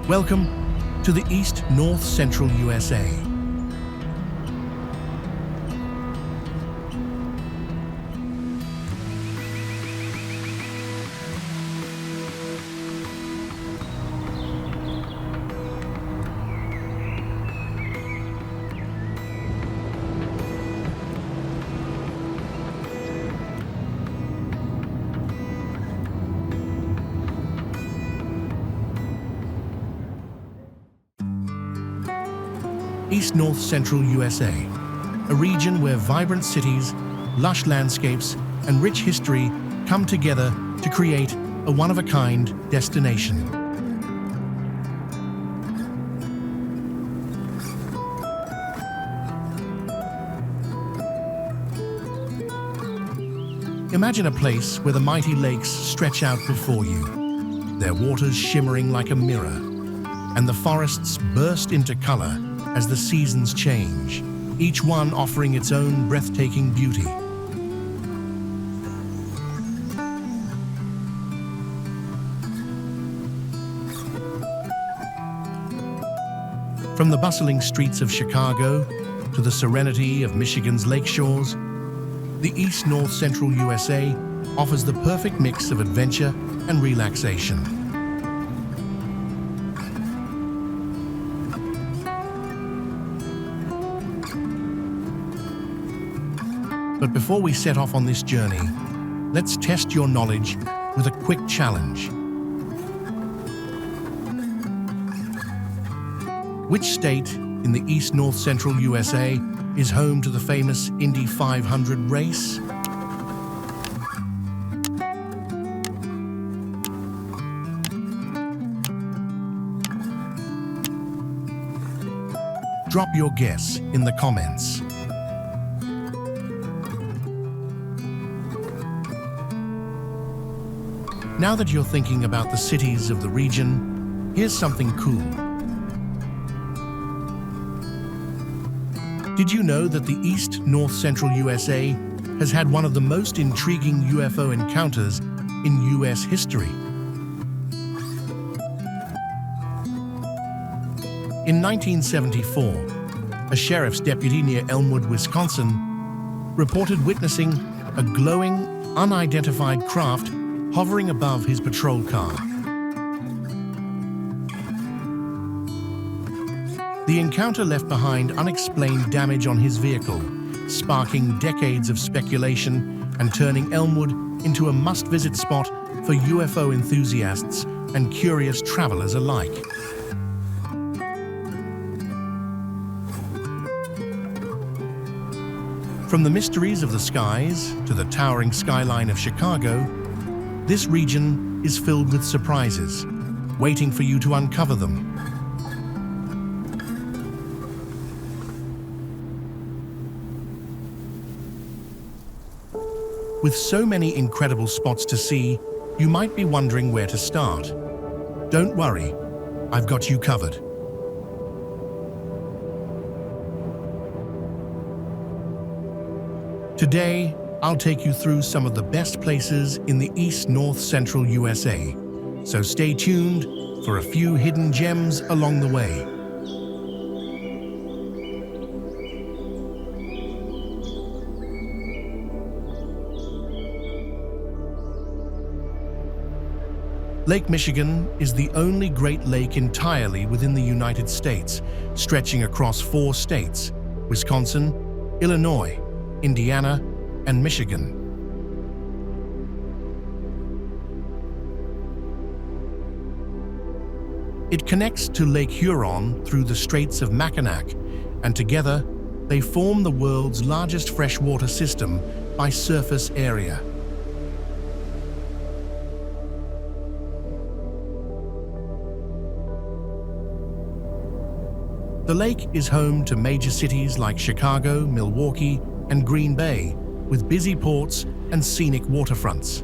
Welcome to the East North Central USA. East North Central USA, a region where vibrant cities, lush landscapes, and rich history come together to create a one-of-a-kind destination. Imagine a place where the mighty lakes stretch out before you, their waters shimmering like a mirror, and the forests burst into color as the seasons change, each one offering its own breathtaking beauty. From the bustling streets of Chicago to the serenity of Michigan's lake shores, the East North Central USA offers the perfect mix of adventure and relaxation. But before we set off on this journey, let's test your knowledge with a quick challenge. Which state in the East North Central USA is home to the famous Indy 500 race? Drop your guess in the comments. Now that you're thinking about the cities of the region, here's something cool. Did you know that the East North Central USA has had one of the most intriguing UFO encounters in US history? In 1974, a sheriff's deputy near Elmwood, Wisconsin, reported witnessing a glowing, unidentified craft hovering above his patrol car. The encounter left behind unexplained damage on his vehicle, sparking decades of speculation and turning Elmwood into a must-visit spot for UFO enthusiasts and curious travelers alike. From the mysteries of the skies to the towering skyline of Chicago, this region is filled with surprises, waiting for you to uncover them. With so many incredible spots to see, you might be wondering where to start. Don't worry, I've got you covered. Today, I'll take you through some of the best places in the East North Central USA, so stay tuned for a few hidden gems along the way. Lake Michigan is the only Great Lake entirely within the United States, stretching across 4 states: Wisconsin, Illinois, Indiana, and Michigan. It connects to Lake Huron through the Straits of Mackinaw, and together they form the world's largest freshwater system by surface area. The lake is home to major cities like Chicago, Milwaukie, and Green Bay, with busy ports and scenic waterfronts.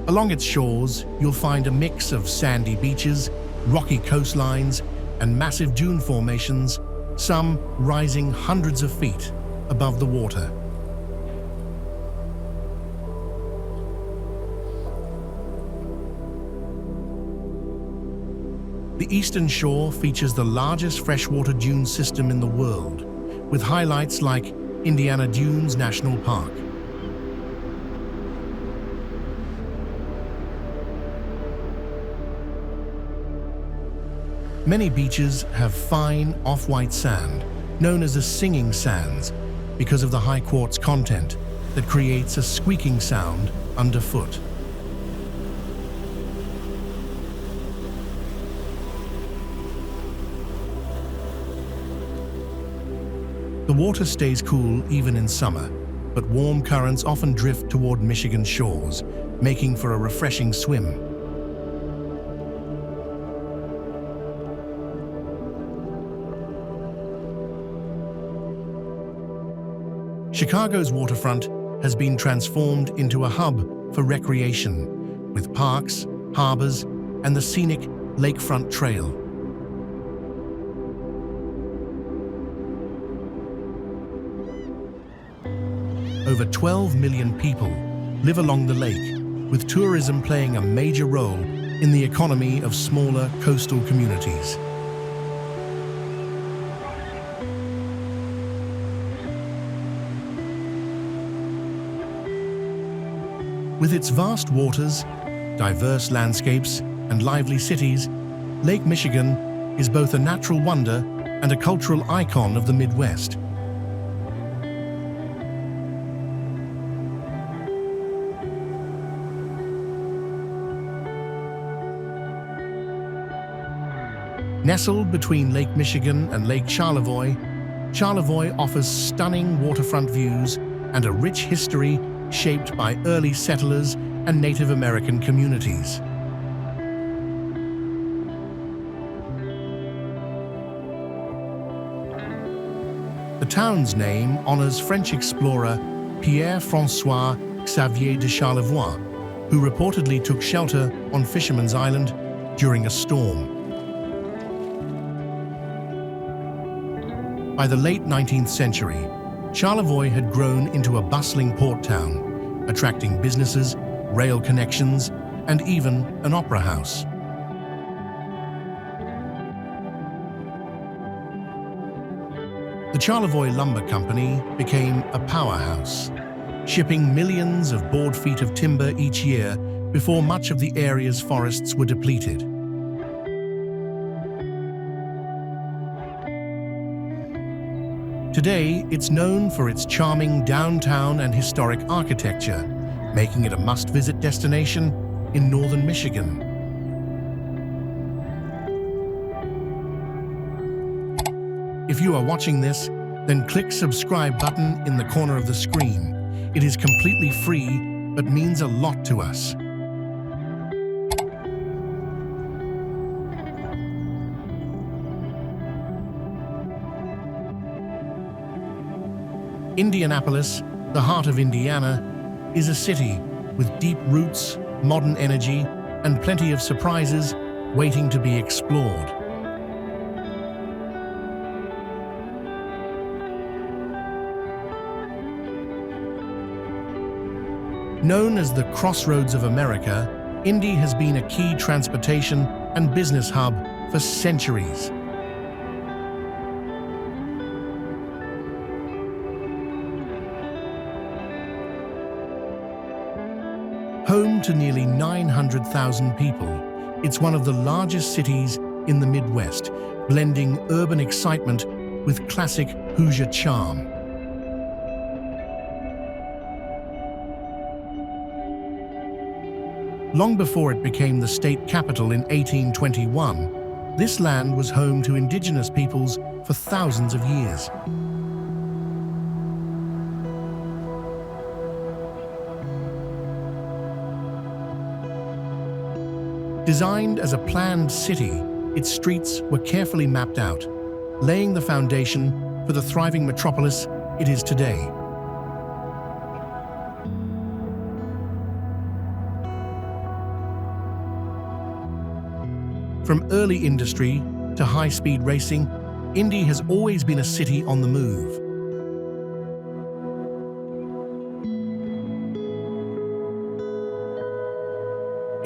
Along its shores, you'll find a mix of sandy beaches, rocky coastlines, and massive dune formations, some rising hundreds of feet above the water. The eastern shore features the largest freshwater dune system in the world, with highlights like Indiana Dunes National Park. Many beaches have fine, off-white sand, known as the singing sands, because of the high quartz content that creates a squeaking sound underfoot. The water stays cool even in summer, but warm currents often drift toward Michigan shores, making for a refreshing swim. Chicago's waterfront has been transformed into a hub for recreation, with parks, harbors, and the scenic Lakefront Trail. Over 12 million people live along the lake, with tourism playing a major role in the economy of smaller coastal communities. With its vast waters, diverse landscapes, and lively cities, Lake Michigan is both a natural wonder and a cultural icon of the Midwest. Nestled between Lake Michigan and Lake Charlevoix, Charlevoix offers stunning waterfront views and a rich history shaped by early settlers and Native American communities. The town's name honors French explorer Pierre-François Xavier de Charlevoix, who reportedly took shelter on Fisherman's Island during a storm. By the late 19th century, Charlevoix had grown into a bustling port town, attracting businesses, rail connections, and even an opera house. The Charlevoix Lumber Company became a powerhouse, shipping millions of board feet of timber each year before much of the area's forests were depleted. Today, it's known for its charming downtown and historic architecture, making it a must-visit destination in northern Michigan. If you are watching this, then click subscribe button in the corner of the screen. It is completely free, but means a lot to us. Indianapolis, the heart of Indiana, is a city with deep roots, modern energy, and plenty of surprises waiting to be explored. Known as the Crossroads of America, Indy has been a key transportation and business hub for centuries. Home to nearly 900,000 people, it's one of the largest cities in the Midwest, blending urban excitement with classic Hoosier charm. Long before it became the state capital in 1821, this land was home to indigenous peoples for thousands of years. Designed as a planned city, its streets were carefully mapped out, laying the foundation for the thriving metropolis it is today. From early industry to high-speed racing, Indy has always been a city on the move.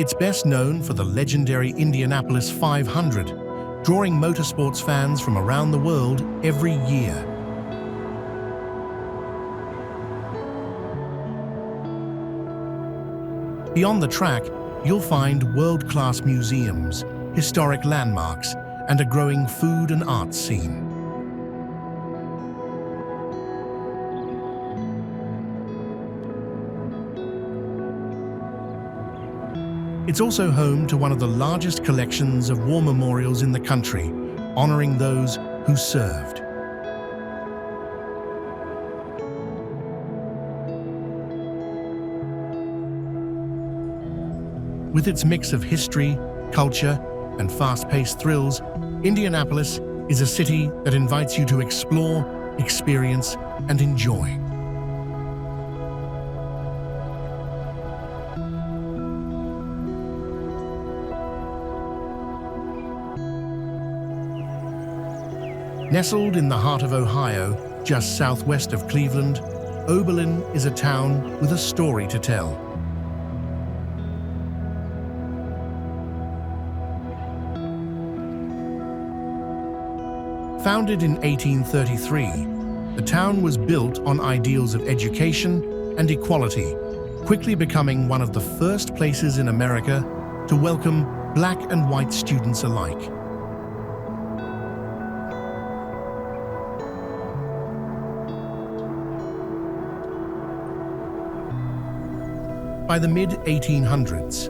It's best known for the legendary Indianapolis 500, drawing motorsports fans from around the world every year. Beyond the track, you'll find world-class museums, historic landmarks, and a growing food and arts scene. It's also home to one of the largest collections of war memorials in the country, honoring those who served. With its mix of history, culture, and fast-paced thrills, Indianapolis is a city that invites you to explore, experience, and enjoy. Nestled in the heart of Ohio, just southwest of Cleveland, Oberlin is a town with a story to tell. Founded in 1833, the town was built on ideals of education and equality, quickly becoming one of the first places in America to welcome black and white students alike. By the mid-1800s,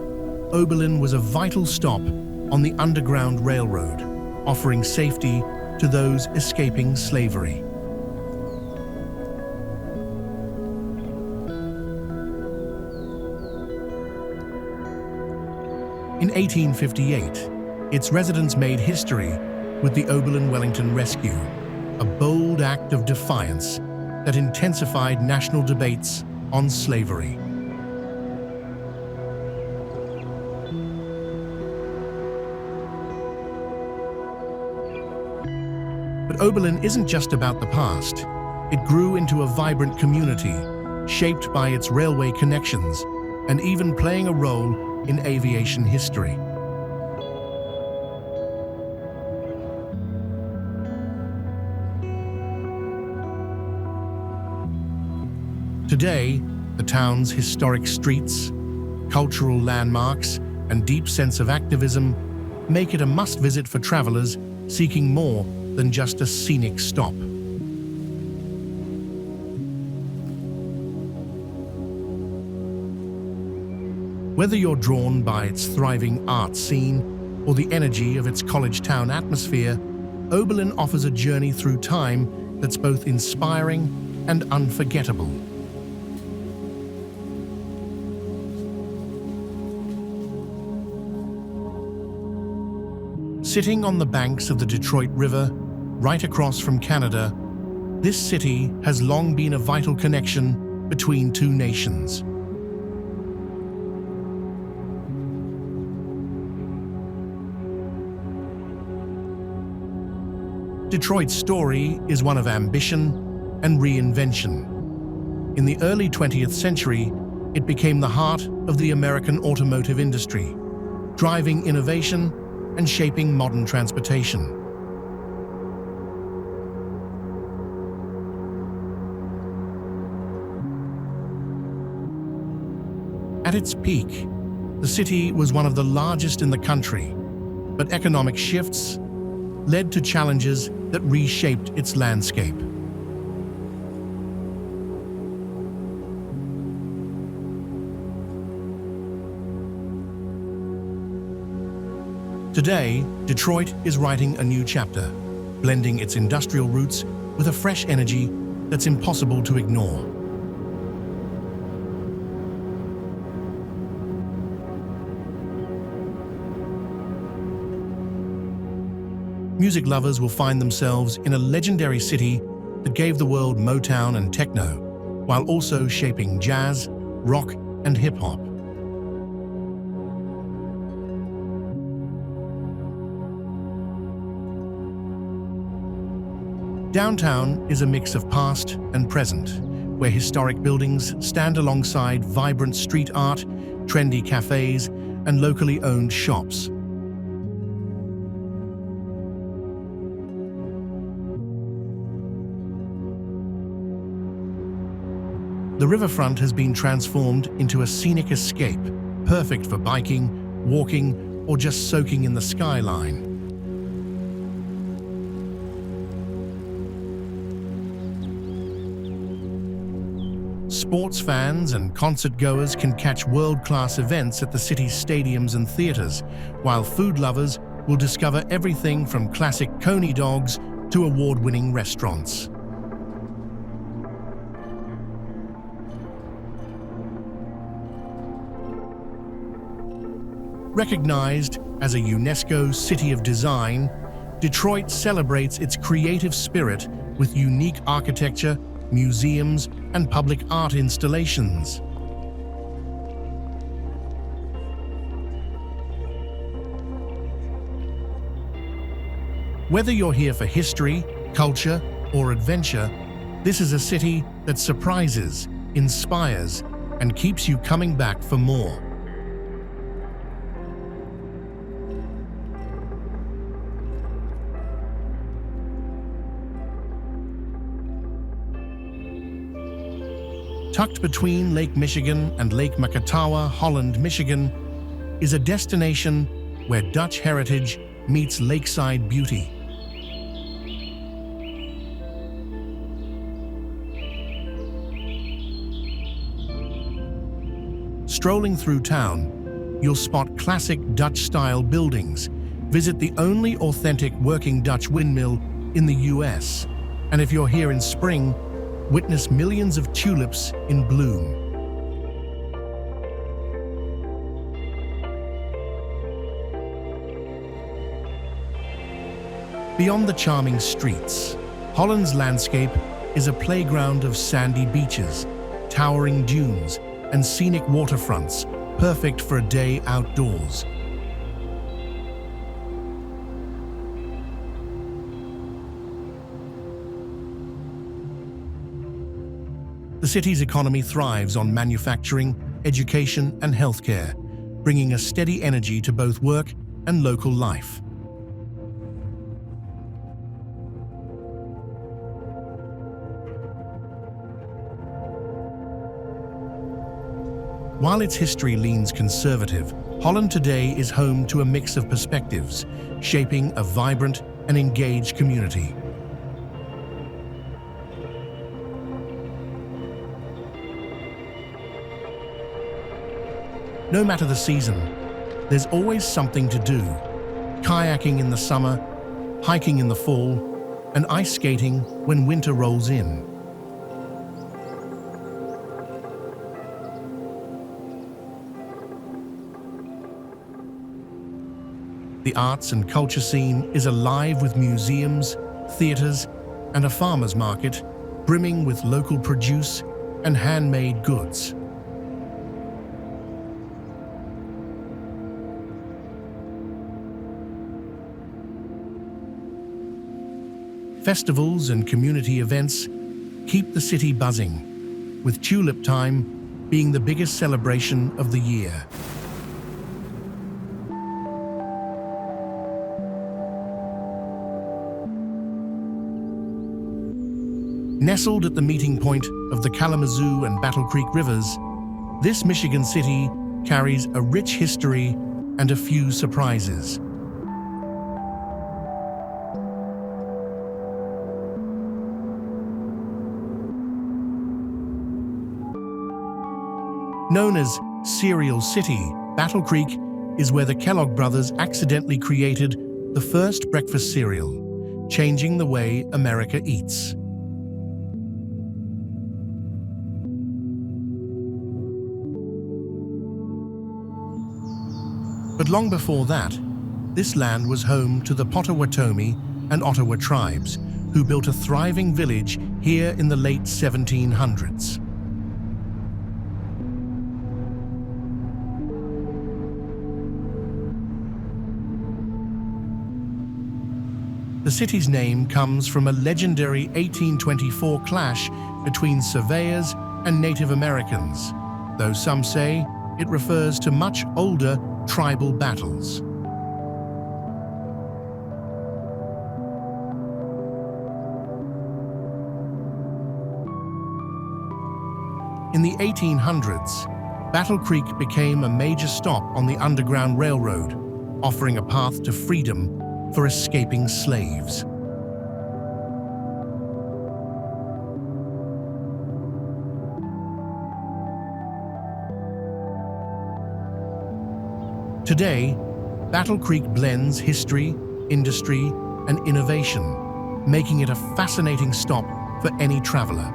Oberlin was a vital stop on the Underground Railroad, offering safety to those escaping slavery. In 1858, its residents made history with the Oberlin-Wellington Rescue, a bold act of defiance that intensified national debates on slavery. But Oberlin isn't just about the past. It grew into a vibrant community, shaped by its railway connections, and even playing a role in aviation history. Today, the town's historic streets, cultural landmarks, and deep sense of activism make it a must-visit for travelers seeking more than just a scenic stop. Whether you're drawn by its thriving art scene or the energy of its college town atmosphere, Oberlin offers a journey through time that's both inspiring and unforgettable. Sitting on the banks of the Detroit River, right across from Canada, this city has long been a vital connection between two nations. Detroit's story is one of ambition and reinvention. In the early 20th century, it became the heart of the American automotive industry, driving innovation and shaping modern transportation. At its peak, the city was one of the largest in the country, but economic shifts led to challenges that reshaped its landscape. Today, Detroit is writing a new chapter, blending its industrial roots with a fresh energy that's impossible to ignore. Music lovers will find themselves in a legendary city that gave the world Motown and techno, while also shaping jazz, rock, and hip-hop. Downtown is a mix of past and present, where historic buildings stand alongside vibrant street art, trendy cafes, and locally owned shops. The riverfront has been transformed into a scenic escape, perfect for biking, walking, or just soaking in the skyline. Sports fans and concert goers can catch world-class events at the city's stadiums and theaters, while food lovers will discover everything from classic coney dogs to award-winning restaurants. Recognized as a UNESCO City of Design, Detroit celebrates its creative spirit with unique architecture, museums, and public art installations. Whether you're here for history, culture, or adventure, this is a city that surprises, inspires, and keeps you coming back for more. Tucked between Lake Michigan and Lake Mackinaw, Holland, Michigan, is a destination where Dutch heritage meets lakeside beauty. Strolling through town, you'll spot classic Dutch-style buildings, visit the only authentic working Dutch windmill in the US, and if you're here in spring, witness millions of tulips in bloom. Beyond the charming streets, Holland's landscape is a playground of sandy beaches, towering dunes, and scenic waterfronts, perfect for a day outdoors. The city's economy thrives on manufacturing, education, and healthcare, bringing a steady energy to both work and local life. While its history leans conservative, Holland today is home to a mix of perspectives, shaping a vibrant and engaged community. No matter the season, there's always something to do. Kayaking in the summer, hiking in the fall, and ice skating when winter rolls in. The arts and culture scene is alive with museums, theaters, and a farmer's market brimming with local produce and handmade goods. Festivals and community events keep the city buzzing, with Tulip Time being the biggest celebration of the year. Nestled at the meeting point of the Kalamazoo and Battle Creek rivers, this Michigan city carries a rich history and a few surprises. Known as Cereal City, Battle Creek is where the Kellogg brothers accidentally created the first breakfast cereal, changing the way America eats. But long before that, this land was home to the Potawatomi and Ottawa tribes, who built a thriving village here in the late 1700s. The The city's name comes from a legendary 1824 clash between surveyors and Native Americans, though some say it refers to much older tribal battles. In the 1800s, Battle Creek became a major stop on the Underground Railroad, offering a path to freedom for escaping slaves. Today, Battle Creek blends history, industry, and innovation, making it a fascinating stop for any traveler.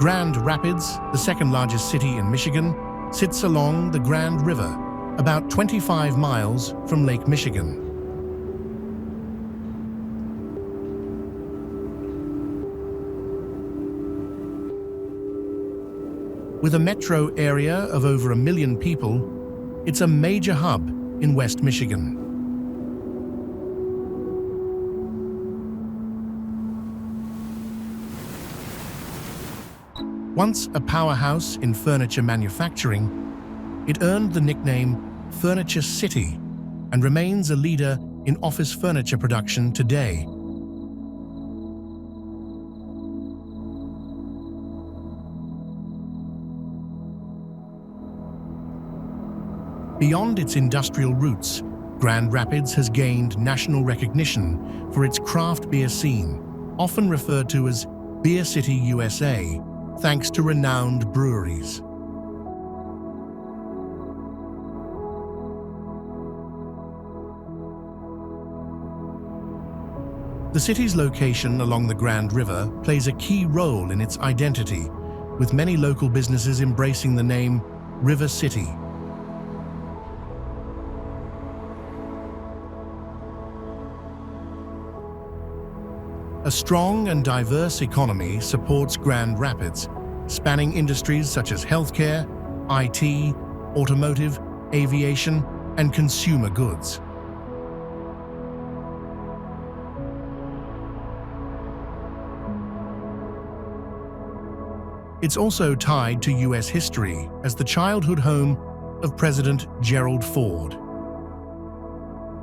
Grand Rapids, the second largest city in Michigan, sits along the Grand River, about 25 miles from Lake Michigan. With a metro area of over 1 million people, it's a major hub in West Michigan. Once a powerhouse in furniture manufacturing, it earned the nickname Furniture City and remains a leader in office furniture production today. Beyond its industrial roots, Grand Rapids has gained national recognition for its craft beer scene, often referred to as Beer City, USA, thanks to renowned breweries. The city's location along the Grand River plays a key role in its identity, with many local businesses embracing the name River City. A strong and diverse economy supports Grand Rapids, spanning industries such as healthcare, IT, automotive, aviation, and consumer goods. It's also tied to U.S. history as the childhood home of President Gerald Ford.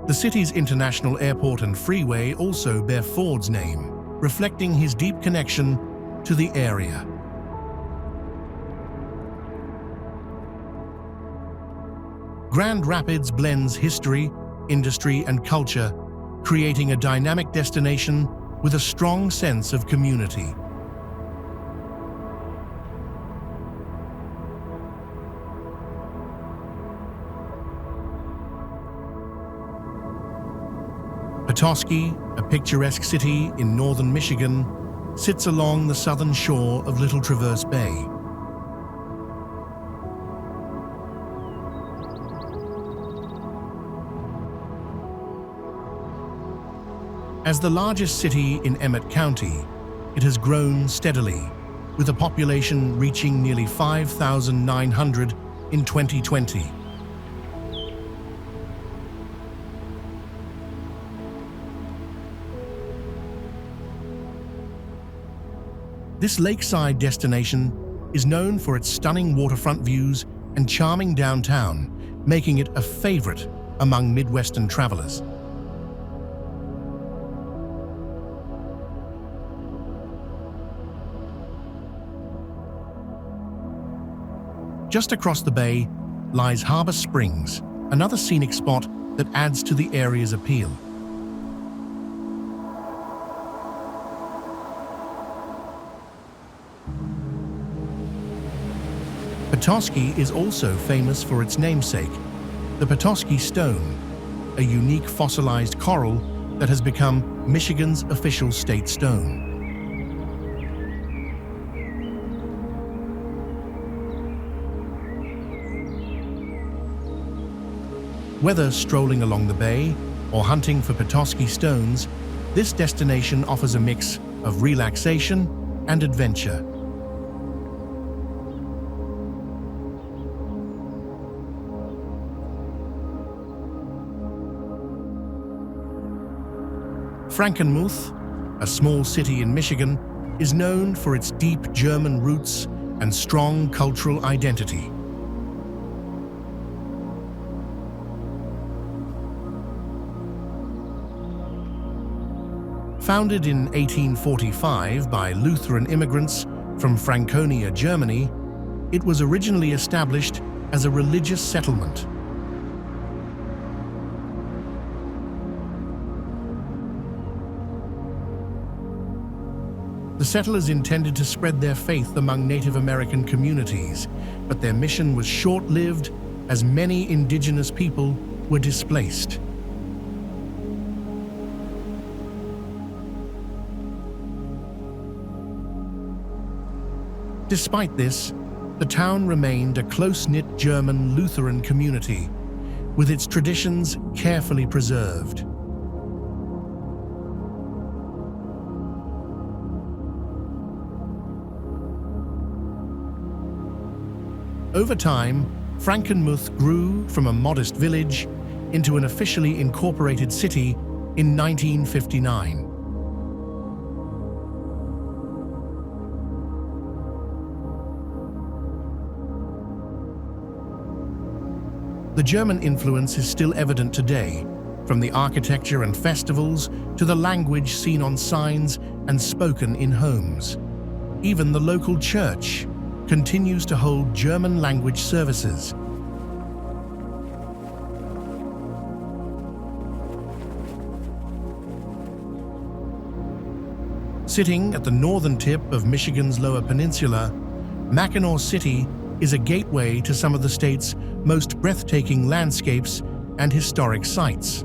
The city's international airport and freeway also bear Ford's name, reflecting his deep connection to the area. Grand Rapids blends history, industry, and culture, creating a dynamic destination with a strong sense of community. Petoskey, a picturesque city in northern Michigan, sits along the southern shore of Little Traverse Bay. As the largest city in Emmett County, it has grown steadily, with a population reaching nearly 5,900 in 2020. This lakeside destination is known for its stunning waterfront views and charming downtown, making it a favorite among Midwestern travelers. Just across the bay lies Harbor Springs, another scenic spot that adds to the area's appeal. Petoskey is also famous for its namesake, the Petoskey Stone, a unique fossilized coral that has become Michigan's official state stone. Whether strolling along the bay or hunting for Petoskey stones, this destination offers a mix of relaxation, and adventure. Frankenmuth, a small city in Michigan, is known for its deep German roots and strong cultural identity. Founded in 1845 by Lutheran immigrants from Franconia, Germany, it was originally established as a religious settlement. The settlers intended to spread their faith among Native American communities, but their mission was short-lived as many indigenous people were displaced. Despite this, the town remained a close-knit German Lutheran community, with its traditions carefully preserved. Over time, Frankenmuth grew from a modest village into an officially incorporated city in 1959. The German influence is still evident today, from the architecture and festivals to the language seen on signs and spoken in homes. Even the local church continues to hold German language services. Sitting at the northern tip of Michigan's Lower Peninsula, Mackinaw City is a gateway to some of the state's most breathtaking landscapes and historic sites.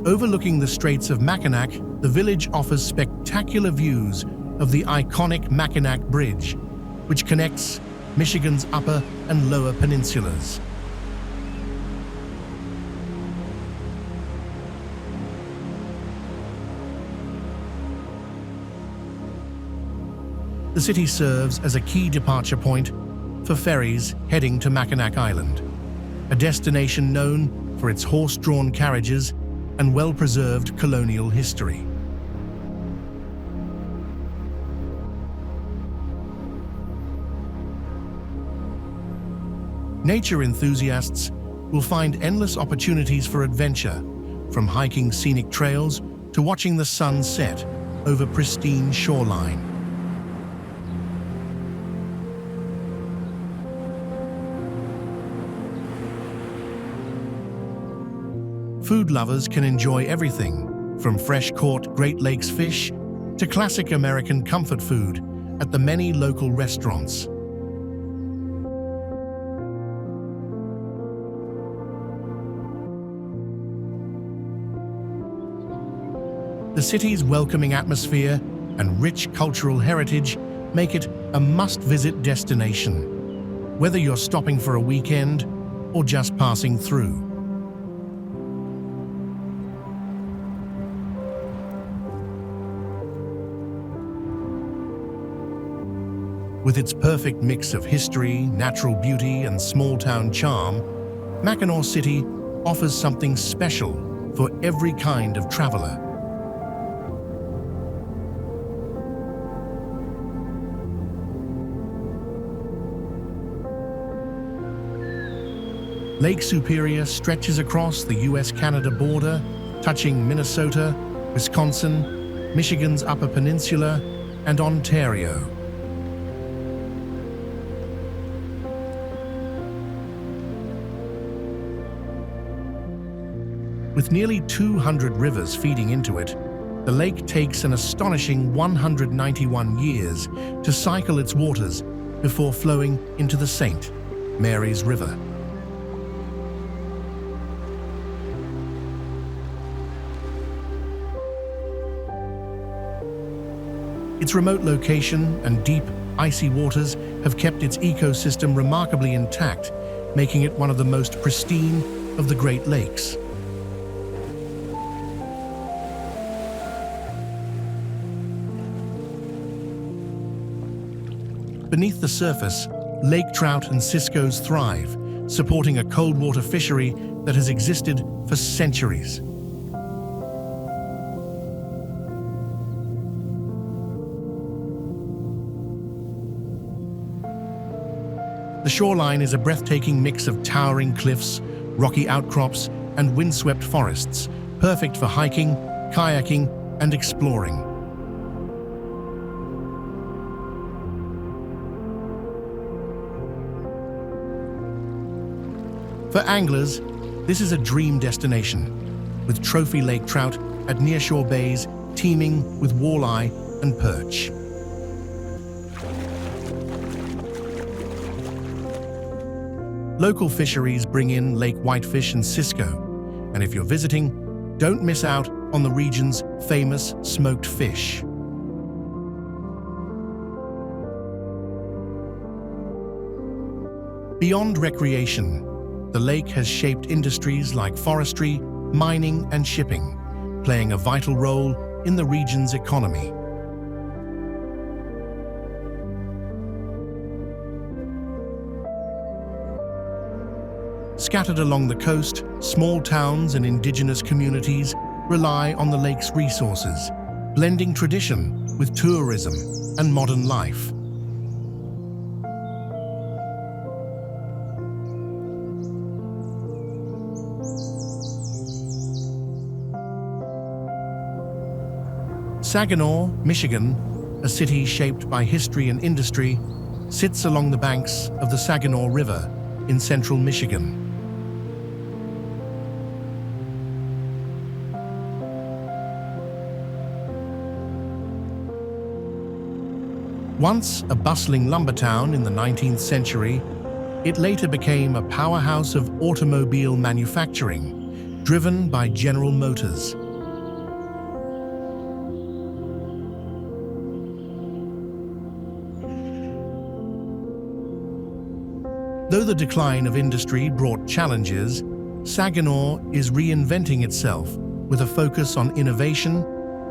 Overlooking the Straits of Mackinac, the village offers spectacular views of the iconic Mackinac Bridge, which connects Michigan's upper and lower peninsulas. The city serves as a key departure point for ferries heading to Mackinac Island, a destination known for its horse-drawn carriages and well-preserved colonial history. Nature enthusiasts will find endless opportunities for adventure, from hiking scenic trails to watching the sun set over pristine shoreline. Food lovers can enjoy everything from fresh-caught Great Lakes fish to classic American comfort food at the many local restaurants. The city's welcoming atmosphere and rich cultural heritage make it a must-visit destination, whether you're stopping for a weekend or just passing through. With its perfect mix of history, natural beauty, and small-town charm, Mackinaw City offers something special for every kind of traveler. Lake Superior stretches across the US-Canada border, touching Minnesota, Wisconsin, Michigan's Upper Peninsula, and Ontario. With nearly 200 rivers feeding into it, the lake takes an astonishing 191 years to cycle its waters before flowing into the St. Mary's River. Its remote location and deep, icy waters have kept its ecosystem remarkably intact, making it one of the most pristine of the Great Lakes. Beneath the surface, lake trout and ciscos thrive, supporting a cold water fishery that has existed for centuries. The shoreline is a breathtaking mix of towering cliffs, rocky outcrops, and windswept forests, perfect for hiking, kayaking, and exploring. For anglers, this is a dream destination, with trophy lake trout at nearshore bays teeming with walleye and perch. Local fisheries bring in lake whitefish and cisco, and if you're visiting, don't miss out on the region's famous smoked fish. Beyond recreation, the lake has shaped industries like forestry, mining, and shipping, playing a vital role in the region's economy. Scattered along the coast, small towns and indigenous communities rely on the lake's resources, blending tradition with tourism and modern life. Saginaw, Michigan, a city shaped by history and industry, sits along the banks of the Saginaw River in central Michigan. Once a bustling lumber town in the 19th century, it later became a powerhouse of automobile manufacturing, driven by General Motors. Though the decline of industry brought challenges, Saginaw is reinventing itself with a focus on innovation,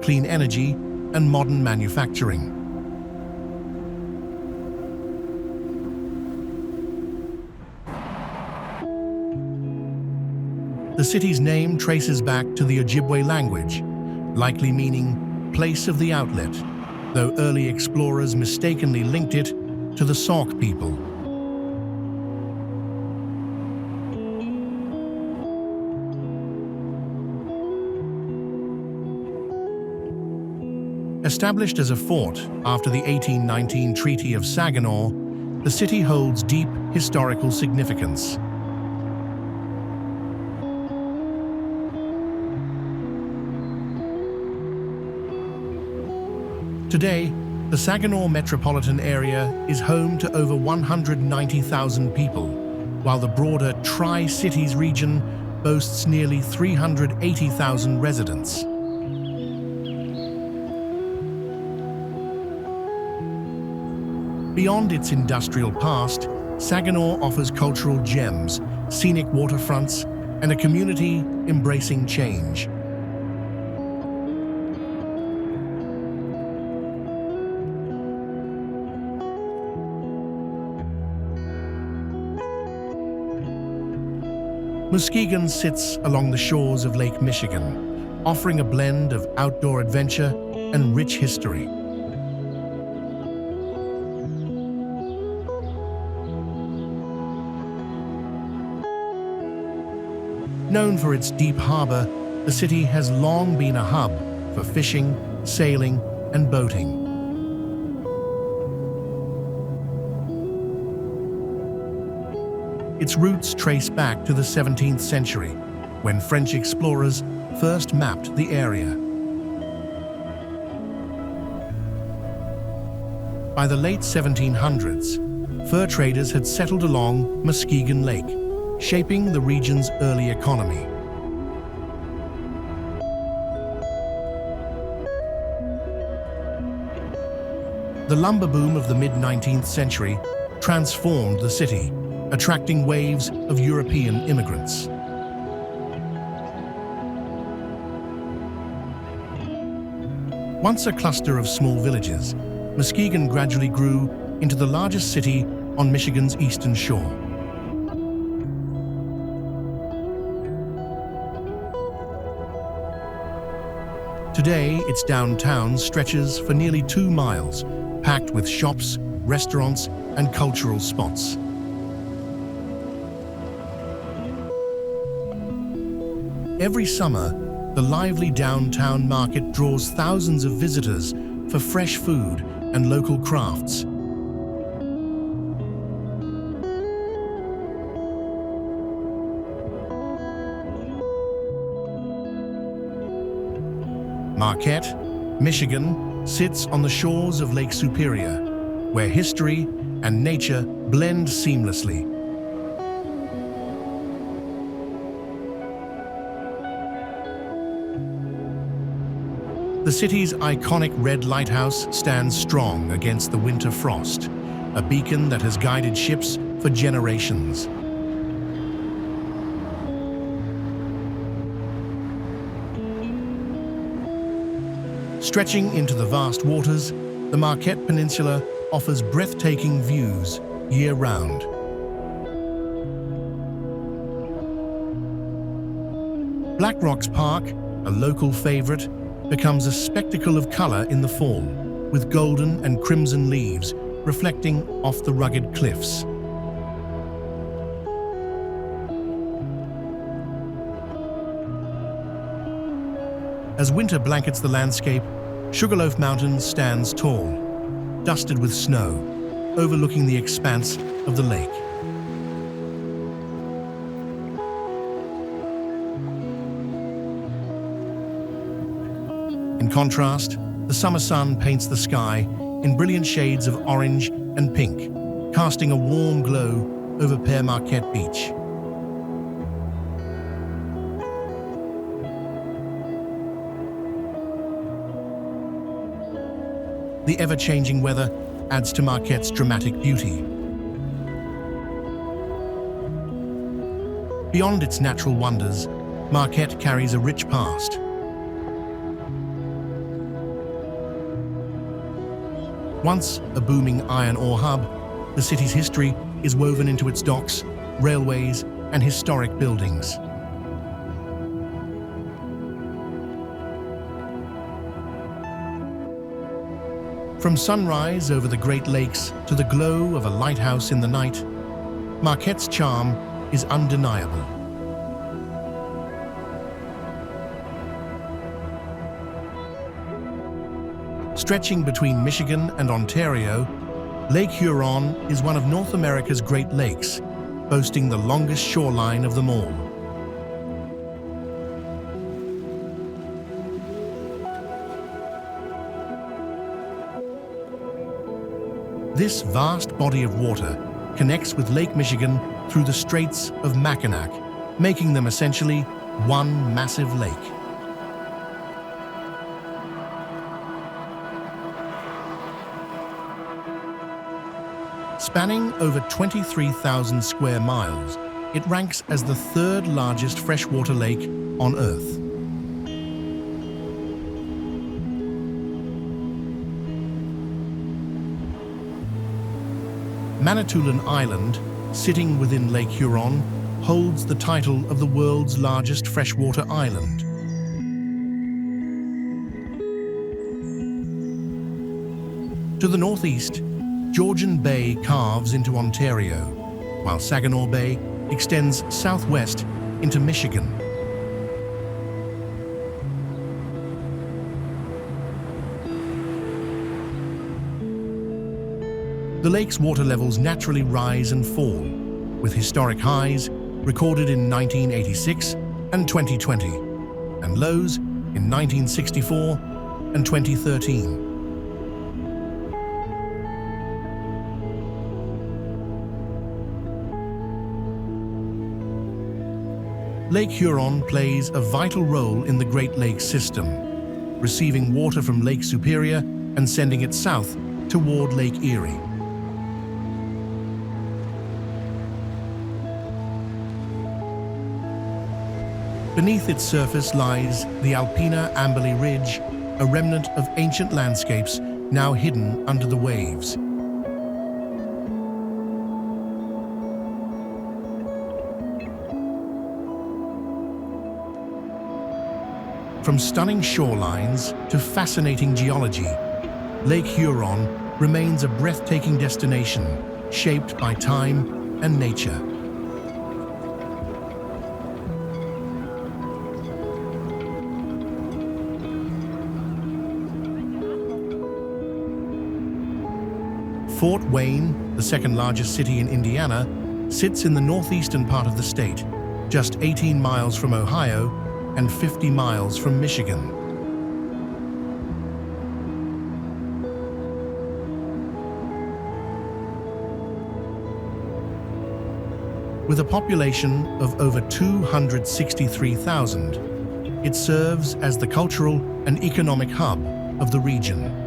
clean energy, and modern manufacturing. The city's name traces back to the Ojibwe language, likely meaning place of the outlet, though early explorers mistakenly linked it to the Sauk people. Established as a fort after the 1819 Treaty of Saginaw, the city holds deep historical significance. Today, the Saginaw metropolitan area is home to over 190,000 people, while the broader Tri-Cities region boasts nearly 380,000 residents. Beyond its industrial past, Saginaw offers cultural gems, scenic waterfronts, and a community embracing change. Muskegon sits along the shores of Lake Michigan, offering a blend of outdoor adventure and rich history. Known for its deep harbor, the city has long been a hub for fishing, sailing, and boating. Its roots trace back to the 17th century, when French explorers first mapped the area. By the late 1700s, fur traders had settled along Muskegon Lake, shaping the region's early economy. The lumber boom of the mid-19th century transformed the city, attracting waves of European immigrants. Once a cluster of small villages, Muskegon gradually grew into the largest city on Michigan's eastern shore. Today, its downtown stretches for nearly 2 miles, packed with shops, restaurants, and cultural spots. Every summer, the lively downtown market draws thousands of visitors for fresh food and local crafts. Marquette, Michigan, sits on the shores of Lake Superior, where history and nature blend seamlessly. The city's iconic red lighthouse stands strong against the winter frost, a beacon that has guided ships for generations. Stretching into the vast waters, the Marquette Peninsula offers breathtaking views year-round. Black Rocks Park, a local favorite, becomes a spectacle of color in the fall, with golden and crimson leaves reflecting off the rugged cliffs. As winter blankets the landscape, Sugarloaf Mountain stands tall, dusted with snow, overlooking the expanse of the lake. In contrast, the summer sun paints the sky in brilliant shades of orange and pink, casting a warm glow over Pere Marquette Beach. The ever-changing weather adds to Marquette's dramatic beauty. Beyond its natural wonders, Marquette carries a rich past. Once a booming iron ore hub, the city's history is woven into its docks, railways, and historic buildings. From sunrise over the Great Lakes to the glow of a lighthouse in the night, Marquette's charm is undeniable. Stretching between Michigan and Ontario, Lake Huron is one of North America's Great Lakes, boasting the longest shoreline of them all. This vast body of water connects with Lake Michigan through the Straits of Mackinaw, making them essentially one massive lake. Spanning over 23,000 square miles, it ranks as the third largest freshwater lake on Earth. Manitoulin Island, sitting within Lake Huron, holds the title of the world's largest freshwater island. To the northeast, Georgian Bay carves into Ontario, while Saginaw Bay extends southwest into Michigan. The lake's water levels naturally rise and fall, with historic highs recorded in 1986 and 2020, and lows in 1964 and 2013. Lake Huron plays a vital role in the Great Lakes system, receiving water from Lake Superior and sending it south toward Lake Erie. Beneath its surface lies the Alpena Amberley Ridge, a remnant of ancient landscapes now hidden under the waves. From stunning shorelines to fascinating geology, Lake Huron remains a breathtaking destination shaped by time and nature. Fort Wayne, the second largest city in Indiana, sits in the northeastern part of the state, just 18 miles from Ohio and 50 miles from Michigan. With a population of over 263,000, it serves as the cultural and economic hub of the region.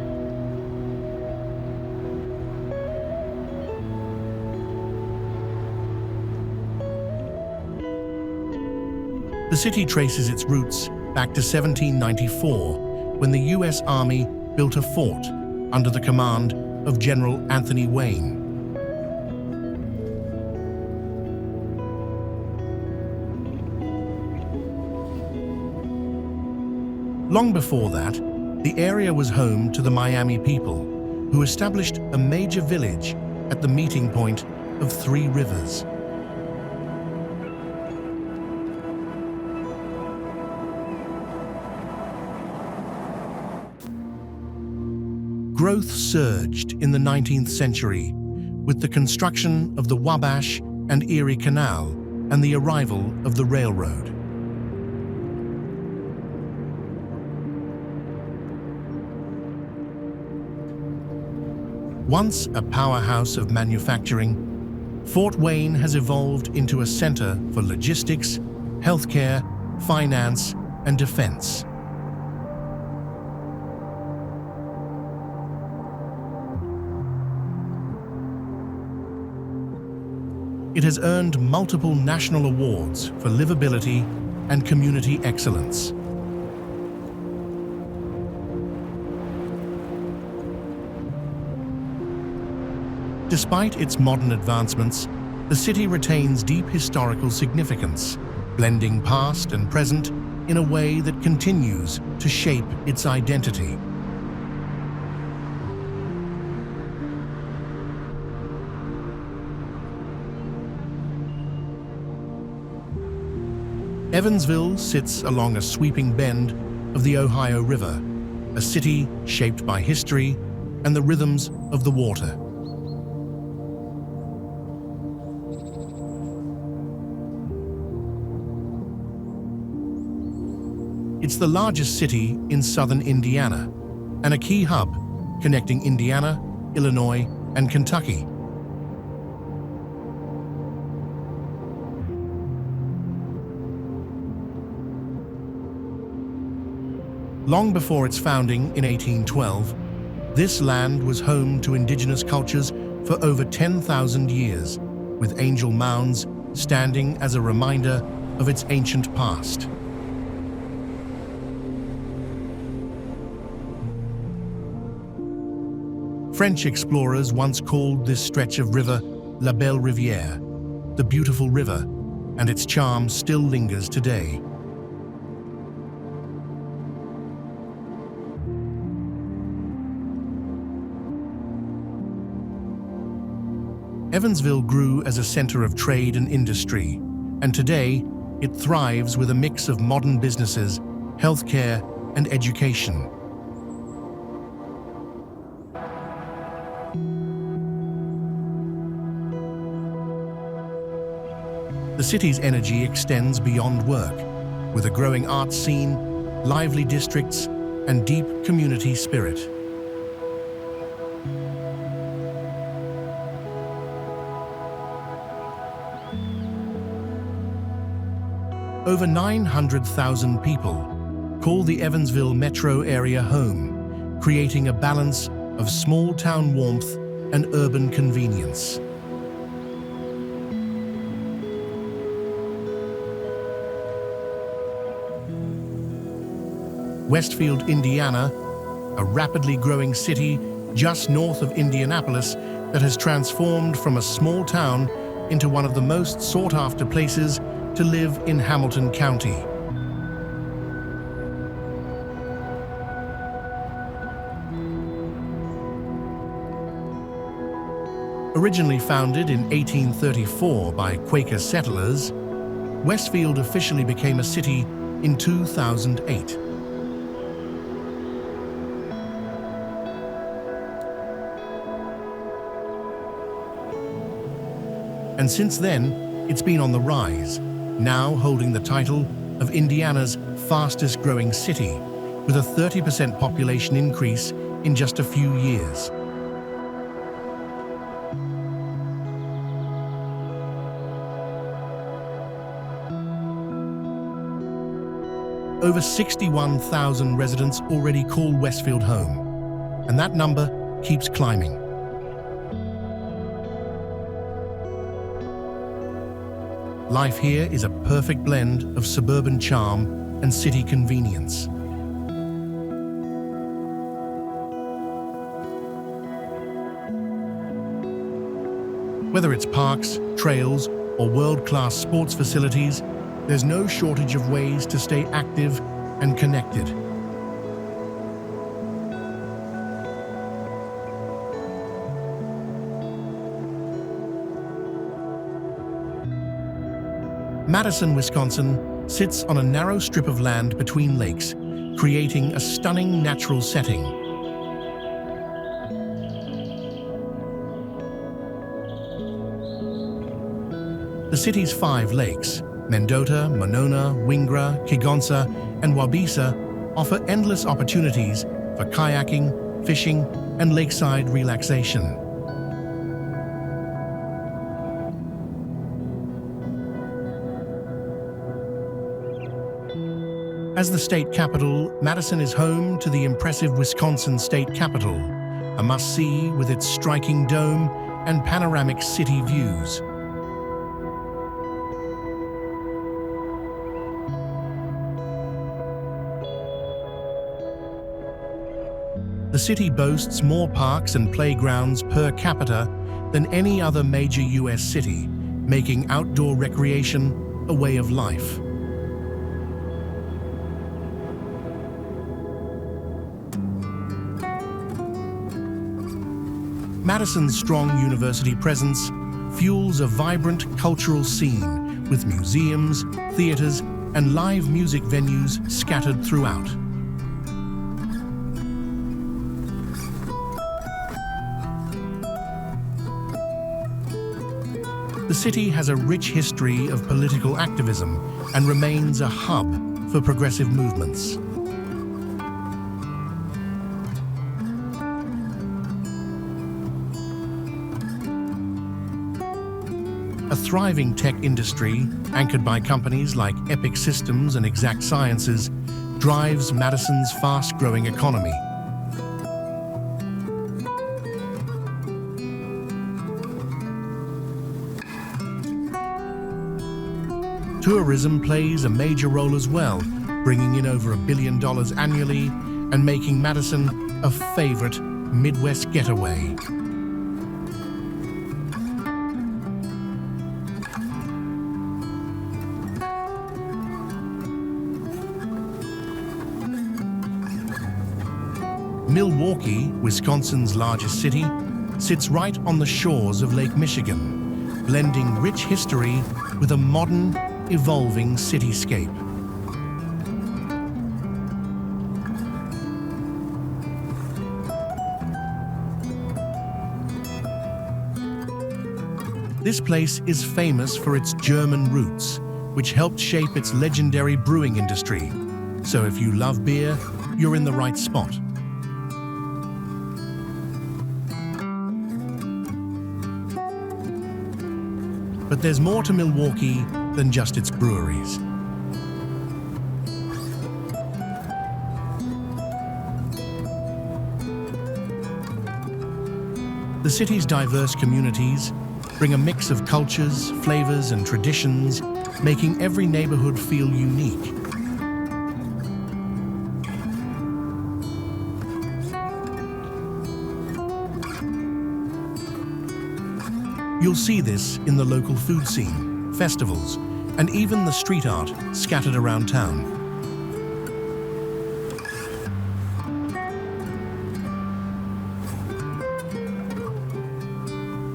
The city traces its roots back to 1794, when the U.S. Army built a fort under the command of General Anthony Wayne. Long before that, the area was home to the Miami people, who established a major village at the meeting point of three rivers. Growth surged in the 19th century with the construction of the Wabash and Erie Canal and the arrival of the railroad. Once a powerhouse of manufacturing, Fort Wayne has evolved into a center for logistics, healthcare, finance, and defense. It has earned multiple national awards for livability and community excellence. Despite its modern advancements, the city retains deep historical significance, blending past and present in a way that continues to shape its identity. Evansville sits along a sweeping bend of the Ohio River, a city shaped by history and the rhythms of the water. It's the largest city in southern Indiana and a key hub connecting Indiana, Illinois, and Kentucky. Long before its founding in 1812, this land was home to indigenous cultures for over 10,000 years, with angel mounds standing as a reminder of its ancient past. French explorers once called this stretch of river La Belle Rivière, the beautiful river, and its charm still lingers today. Evansville grew as a center of trade and industry, and today it thrives with a mix of modern businesses, healthcare, and education. The city's energy extends beyond work, with a growing arts scene, lively districts, and deep community spirit. Over 900,000 people call the Evansville metro area home, creating a balance of small-town warmth and urban convenience. Westfield, Indiana, a rapidly growing city just north of Indianapolis that has transformed from a small town into one of the most sought-after places to live in Hamilton County. Originally founded in 1834 by Quaker settlers, Westfield officially became a city in 2008. And since then, it's been on the rise, now holding the title of Indiana's fastest growing city, with a 30% population increase in just a few years. Over 61,000 residents already call Westfield home, and that number keeps climbing. Life here is a perfect blend of suburban charm and city convenience. Whether it's parks, trails, or world-class sports facilities, there's no shortage of ways to stay active and connected. Madison, Wisconsin, sits on a narrow strip of land between lakes, creating a stunning natural setting. The city's 5 lakes, Mendota, Monona, Wingra, Kegonsa, and Waubesa, offer endless opportunities for kayaking, fishing, and lakeside relaxation. As the state capital, Madison is home to the impressive Wisconsin State Capitol, a must-see with its striking dome and panoramic city views. The city boasts more parks and playgrounds per capita than any other major U.S. city, making outdoor recreation a way of life. Madison's strong university presence fuels a vibrant cultural scene with museums, theaters, and live music venues scattered throughout. The city has a rich history of political activism and remains a hub for progressive movements. A thriving tech industry, anchored by companies like Epic Systems and Exact Sciences, drives Madison's fast-growing economy. Tourism plays a major role as well, bringing in over $1 billion annually and making Madison a favorite Midwest getaway. Milwaukie, Wisconsin's largest city, sits right on the shores of Lake Michigan, blending rich history with a modern, evolving cityscape. This place is famous for its German roots, which helped shape its legendary brewing industry. So if you love beer, you're in the right spot. But there's more to Milwaukie than just its breweries. The city's diverse communities bring a mix of cultures, flavors, and traditions, making every neighborhood feel unique. You'll see this in the local food scene, festivals, and even the street art scattered around town.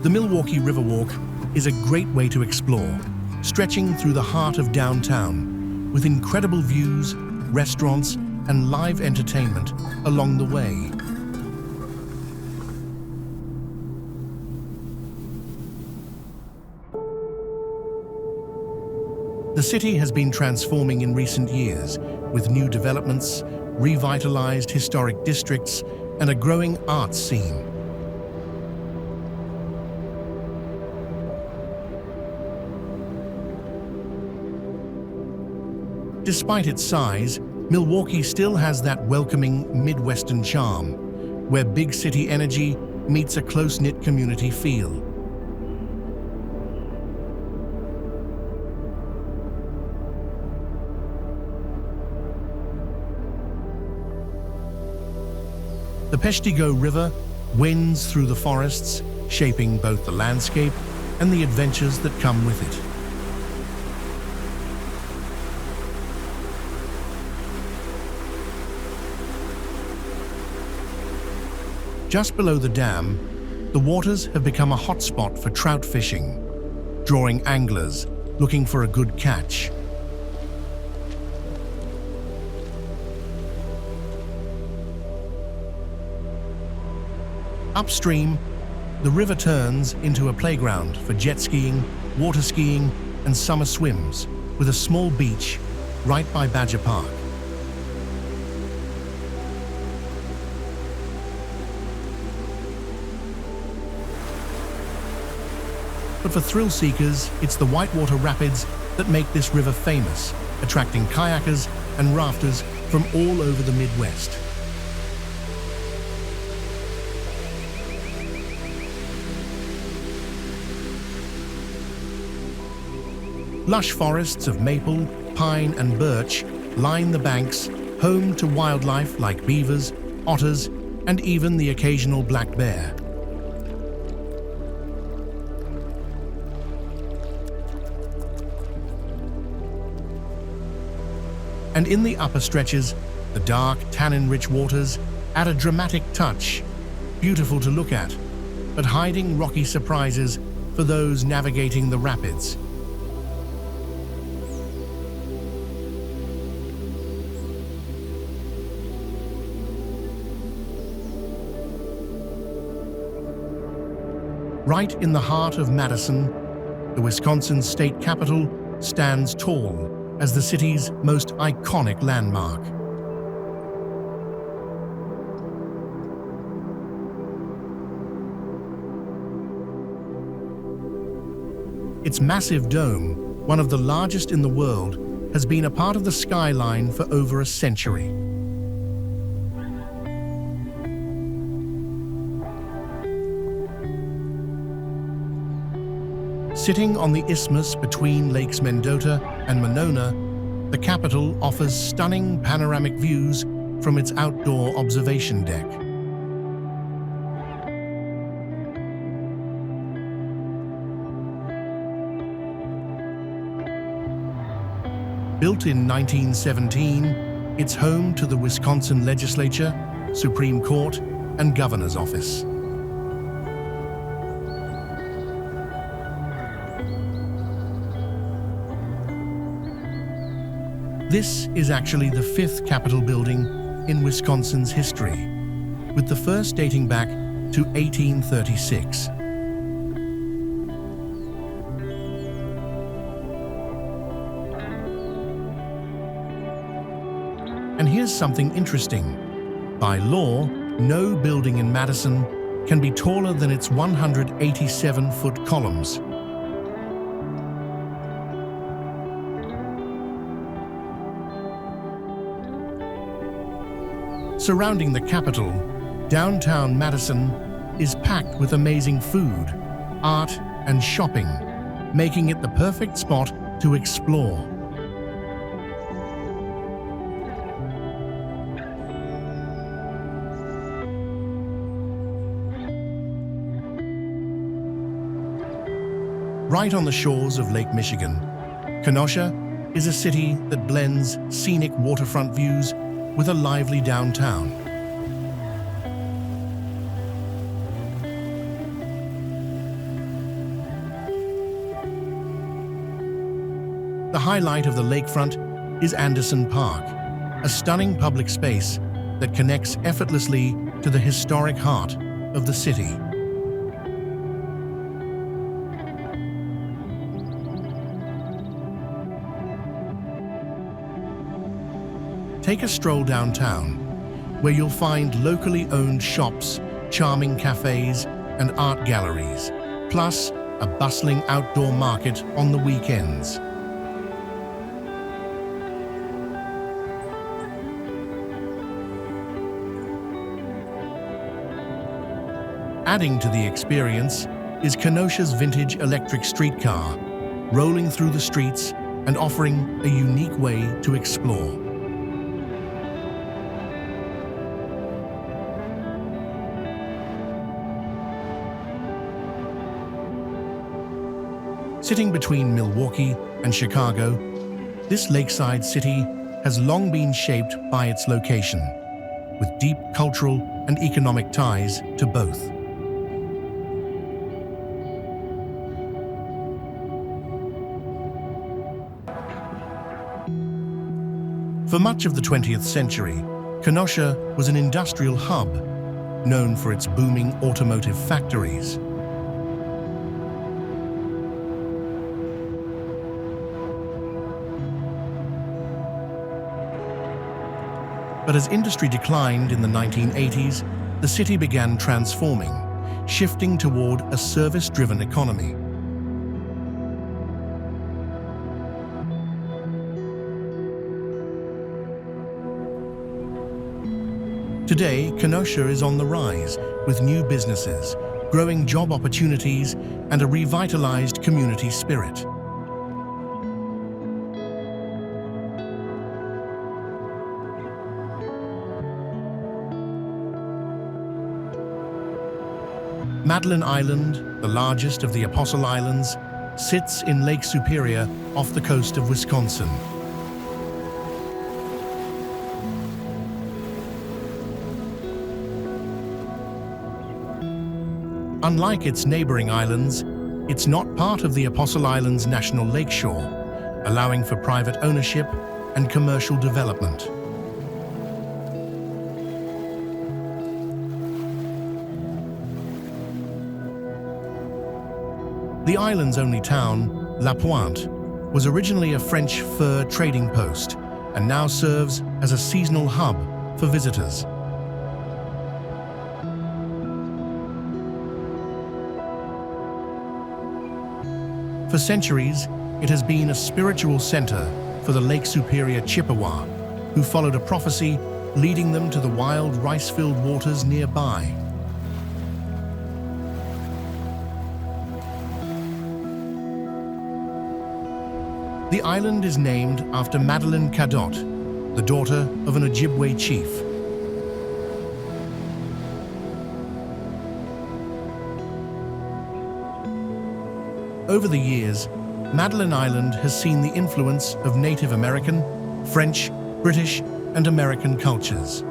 The Milwaukie Riverwalk is a great way to explore, stretching through the heart of downtown, with incredible views, restaurants, and live entertainment along the way. The city has been transforming in recent years, with new developments, revitalized historic districts, and a growing arts scene. Despite its size, Milwaukie still has that welcoming Midwestern charm, where big city energy meets a close-knit community feel. The Peshtigo River winds through the forests, shaping both the landscape and the adventures that come with it. Just below the dam, the waters have become a hotspot for trout fishing, drawing anglers looking for a good catch. Upstream, the river turns into a playground for jet skiing, water skiing, and summer swims, with a small beach right by Badger Park. But for thrill seekers, it's the whitewater rapids that make this river famous, attracting kayakers and rafters from all over the Midwest. Lush forests of maple, pine, and birch line the banks, home to wildlife like beavers, otters, and even the occasional black bear. And in the upper stretches, the dark, tannin-rich waters add a dramatic touch, beautiful to look at, but hiding rocky surprises for those navigating the rapids. Right in the heart of Madison, the Wisconsin state capital stands tall as the city's most iconic landmark. Its massive dome, one of the largest in the world, has been a part of the skyline for over a century. Sitting on the isthmus between Lakes Mendota and Monona, the capital offers stunning panoramic views from its outdoor observation deck. Built in 1917, it's home to the Wisconsin Legislature, Supreme Court, and Governor's Office. This is actually the fifth Capitol building in Wisconsin's history, with the first dating back to 1836. And here's something interesting. By law, no building in Madison can be taller than its 187-foot columns. Surrounding the Capitol, downtown Madison is packed with amazing food, art, and shopping, making it the perfect spot to explore. Right on the shores of Lake Michigan, Kenosha is a city that blends scenic waterfront views with a lively downtown. The highlight of the lakefront is Anderson Park, a stunning public space that connects effortlessly to the historic heart of the city. Take a stroll downtown, where you'll find locally owned shops, charming cafes, and art galleries, plus a bustling outdoor market on the weekends. Adding to the experience is Kenosha's vintage electric streetcar, rolling through the streets and offering a unique way to explore. Sitting between Milwaukie and Chicago, this lakeside city has long been shaped by its location, with deep cultural and economic ties to both. For much of the 20th century, Kenosha was an industrial hub, known for its booming automotive factories. But as industry declined in the 1980s, the city began transforming, shifting toward a service-driven economy. Today, Kenosha is on the rise, with new businesses, growing job opportunities, and a revitalized community spirit. Madeline Island, the largest of the Apostle Islands, sits in Lake Superior off the coast of Wisconsin. Unlike its neighboring islands, it's not part of the Apostle Islands National Lakeshore, allowing for private ownership and commercial development. The island's only town, La Pointe, was originally a French fur trading post and now serves as a seasonal hub for visitors. For centuries, it has been a spiritual center for the Lake Superior Chippewa, who followed a prophecy leading them to the wild rice-filled waters nearby. The island is named after Madeline Cadot, the daughter of an Ojibwe chief. Over the years, Madeline Island has seen the influence of Native American, French, British, and American cultures.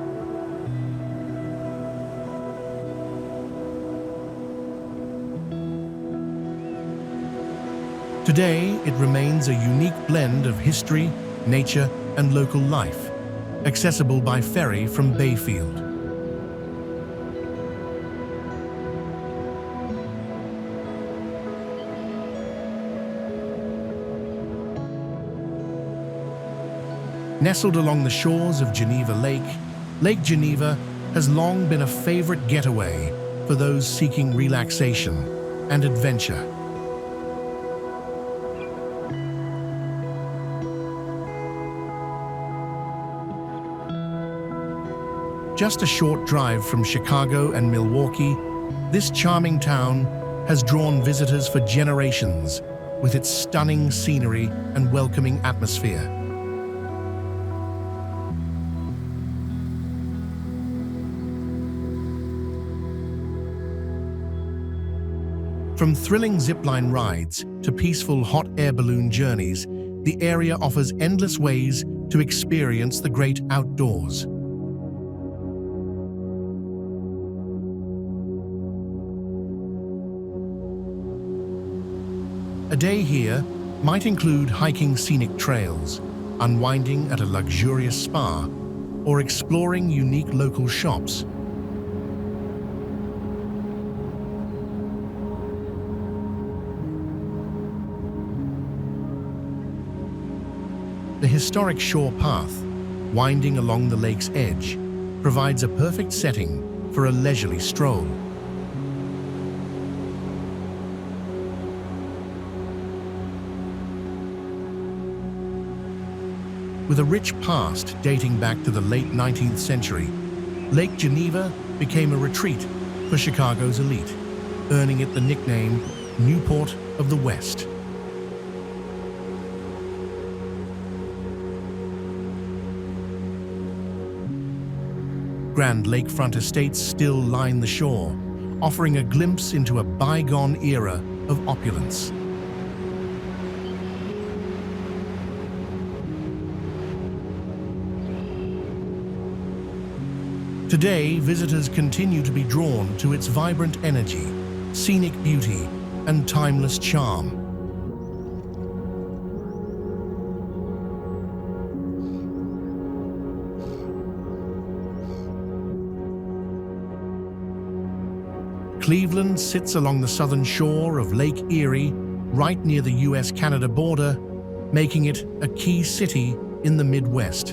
Today, it remains a unique blend of history, nature, and local life, accessible by ferry from Bayfield. Nestled along the shores of Geneva Lake, Lake Geneva has long been a favorite getaway for those seeking relaxation and adventure. Just a short drive from Chicago and Milwaukie, this charming town has drawn visitors for generations with its stunning scenery and welcoming atmosphere. From thrilling zipline rides to peaceful hot air balloon journeys, the area offers endless ways to experience the great outdoors. A day here might include hiking scenic trails, unwinding at a luxurious spa, or exploring unique local shops. The historic shore path, winding along the lake's edge, provides a perfect setting for a leisurely stroll. With a rich past dating back to the late 19th century, Lake Geneva became a retreat for Chicago's elite, earning it the nickname Newport of the West. Grand lakefront estates still line the shore, offering a glimpse into a bygone era of opulence. Today, visitors continue to be drawn to its vibrant energy, scenic beauty, and timeless charm. Cleveland sits along the southern shore of Lake Erie, right near the US-Canada border, making it a key city in the Midwest.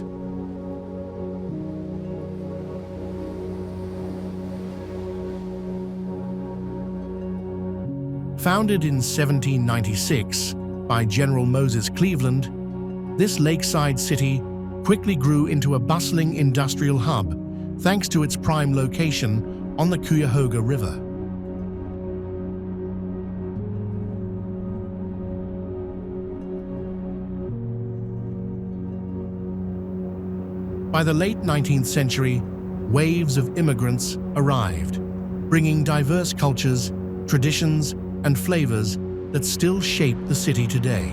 Founded in 1796 by General Moses Cleveland, this lakeside city quickly grew into a bustling industrial hub thanks to its prime location on the Cuyahoga River. By the late 19th century, waves of immigrants arrived, bringing diverse cultures, traditions, and flavors that still shape the city today.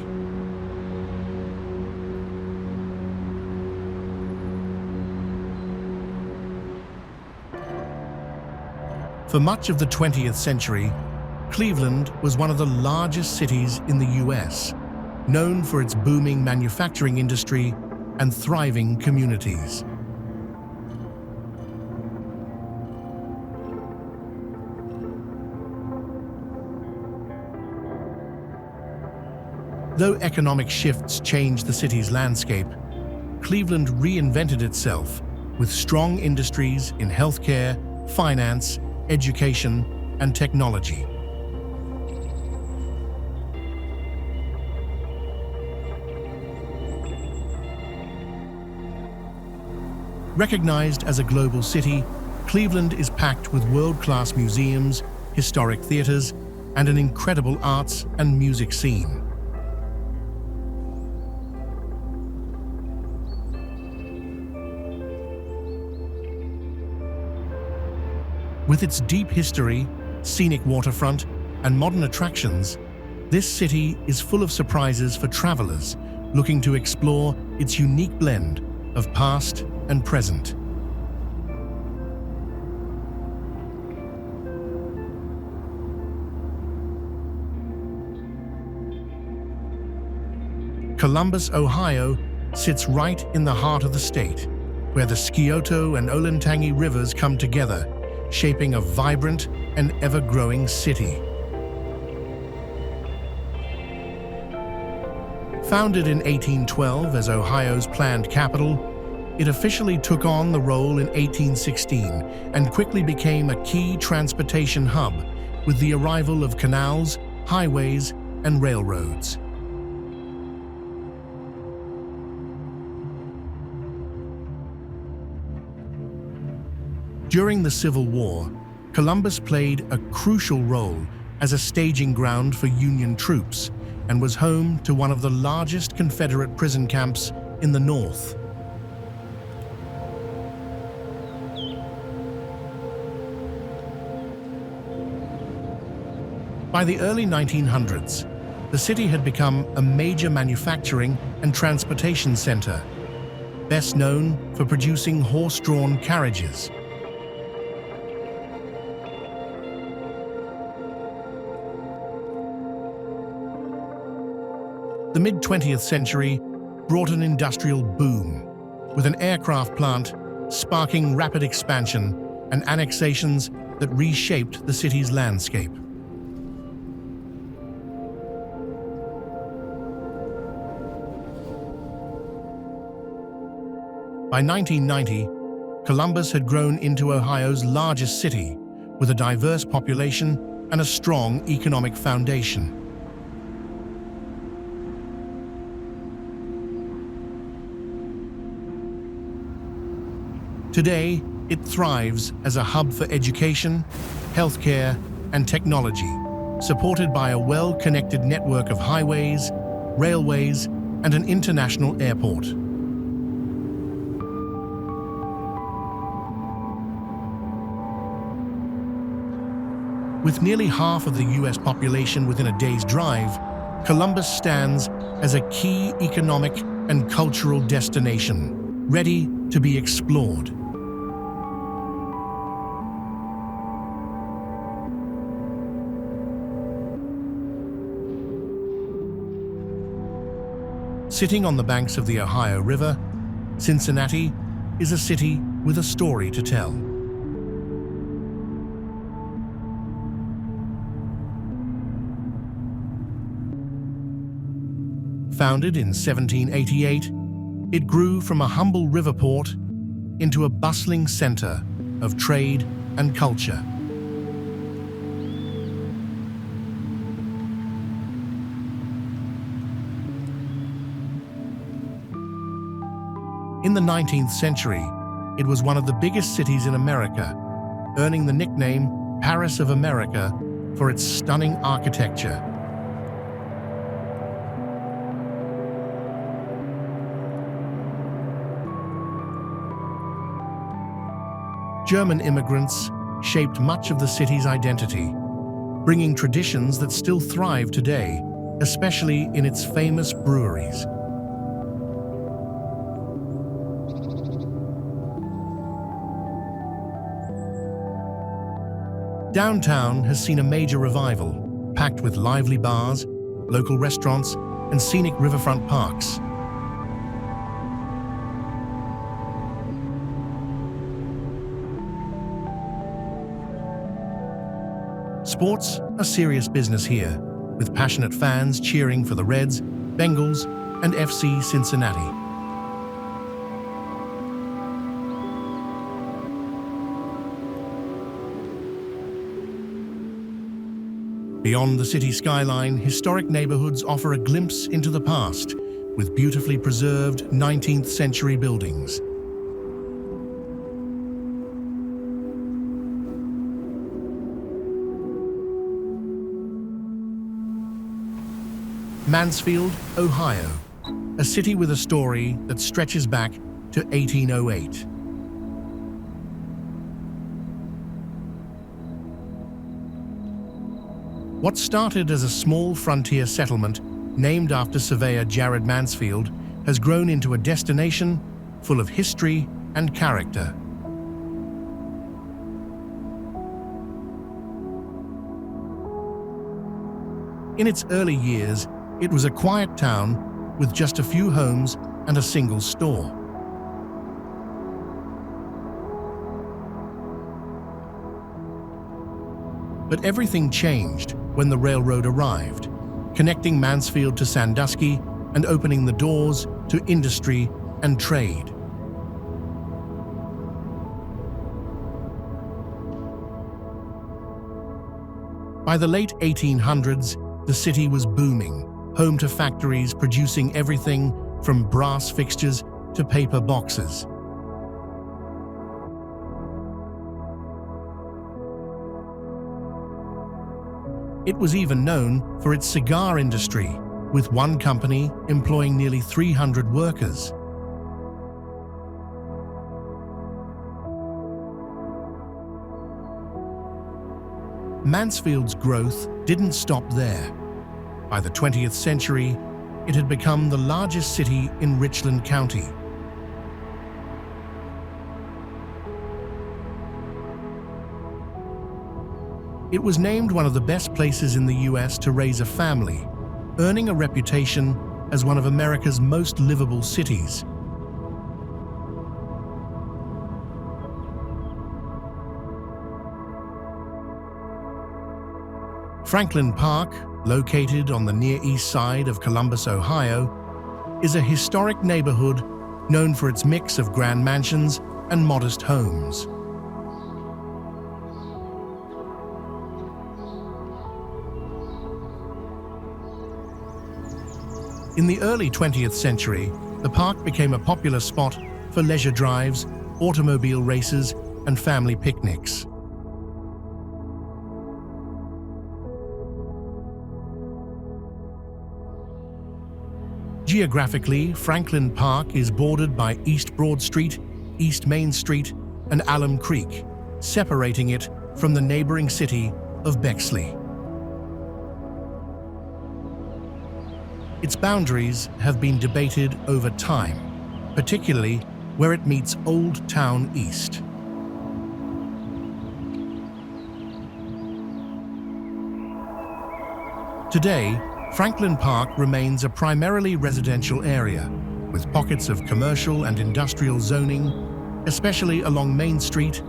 For much of the 20th century, Cleveland was one of the largest cities in the US, known for its booming manufacturing industry and thriving communities. Though economic shifts changed the city's landscape, Cleveland reinvented itself with strong industries in healthcare, finance, education, and technology. Recognized as a global city, Cleveland is packed with world-class museums, historic theaters, and an incredible arts and music scene. With its deep history, scenic waterfront, and modern attractions, this city is full of surprises for travelers looking to explore its unique blend of past and present. Columbus, Ohio, sits right in the heart of the state, where the Scioto and Olentangy rivers come together, shaping a vibrant and ever-growing city. Founded in 1812 as Ohio's planned capital, it officially took on the role in 1816 and quickly became a key transportation hub with the arrival of canals, highways, and railroads. During the Civil War, Columbus played a crucial role as a staging ground for Union troops and was home to one of the largest Confederate prison camps in the North. By the early 1900s, the city had become a major manufacturing and transportation center, best known for producing horse-drawn carriages. The mid-20th century brought an industrial boom, with an aircraft plant sparking rapid expansion and annexations that reshaped the city's landscape. By 1990, Columbus had grown into Ohio's largest city, with a diverse population and a strong economic foundation. Today, it thrives as a hub for education, healthcare, and technology, supported by a well-connected network of highways, railways, and an international airport. With nearly half of the U.S. population within a day's drive, Columbus stands as a key economic and cultural destination, ready to be explored. Sitting on the banks of the Ohio River, Cincinnati is a city with a story to tell. Founded in 1788, it grew from a humble river port into a bustling center of trade and culture. In the 19th century, it was one of the biggest cities in America, earning the nickname Paris of America for its stunning architecture. German immigrants shaped much of the city's identity, bringing traditions that still thrive today, especially in its famous breweries. Downtown has seen a major revival, packed with lively bars, local restaurants, and scenic riverfront parks. Sports are serious business here, with passionate fans cheering for the Reds, Bengals, and FC Cincinnati. Beyond the city skyline, historic neighborhoods offer a glimpse into the past, with beautifully preserved 19th century buildings. Mansfield, Ohio, a city with a story that stretches back to 1808. What started as a small frontier settlement named after surveyor Jared Mansfield has grown into a destination full of history and character. In its early years, it was a quiet town with just a few homes and a single store. But everything changed when the railroad arrived, connecting Mansfield to Sandusky and opening the doors to industry and trade. By the late 1800s, the city was booming, home to factories producing everything from brass fixtures to paper boxes. It was even known for its cigar industry, with one company employing nearly 300 workers. Mansfield's growth didn't stop there. By the 20th century, it had become the largest city in Richland County. It was named one of the best places in the U.S. to raise a family, earning a reputation as one of America's most livable cities. Franklin Park, located on the Near East Side of Columbus, Ohio, is a historic neighborhood known for its mix of grand mansions and modest homes. In the early 20th century, the park became a popular spot for leisure drives, automobile races, and family picnics. Geographically, Franklin Park is bordered by East Broad Street, East Main Street, and Alum Creek, separating it from the neighboring city of Bexley. Its boundaries have been debated over time, particularly where it meets Old Town East. Today, Franklin Park remains a primarily residential area, with pockets of commercial and industrial zoning, especially along Main Street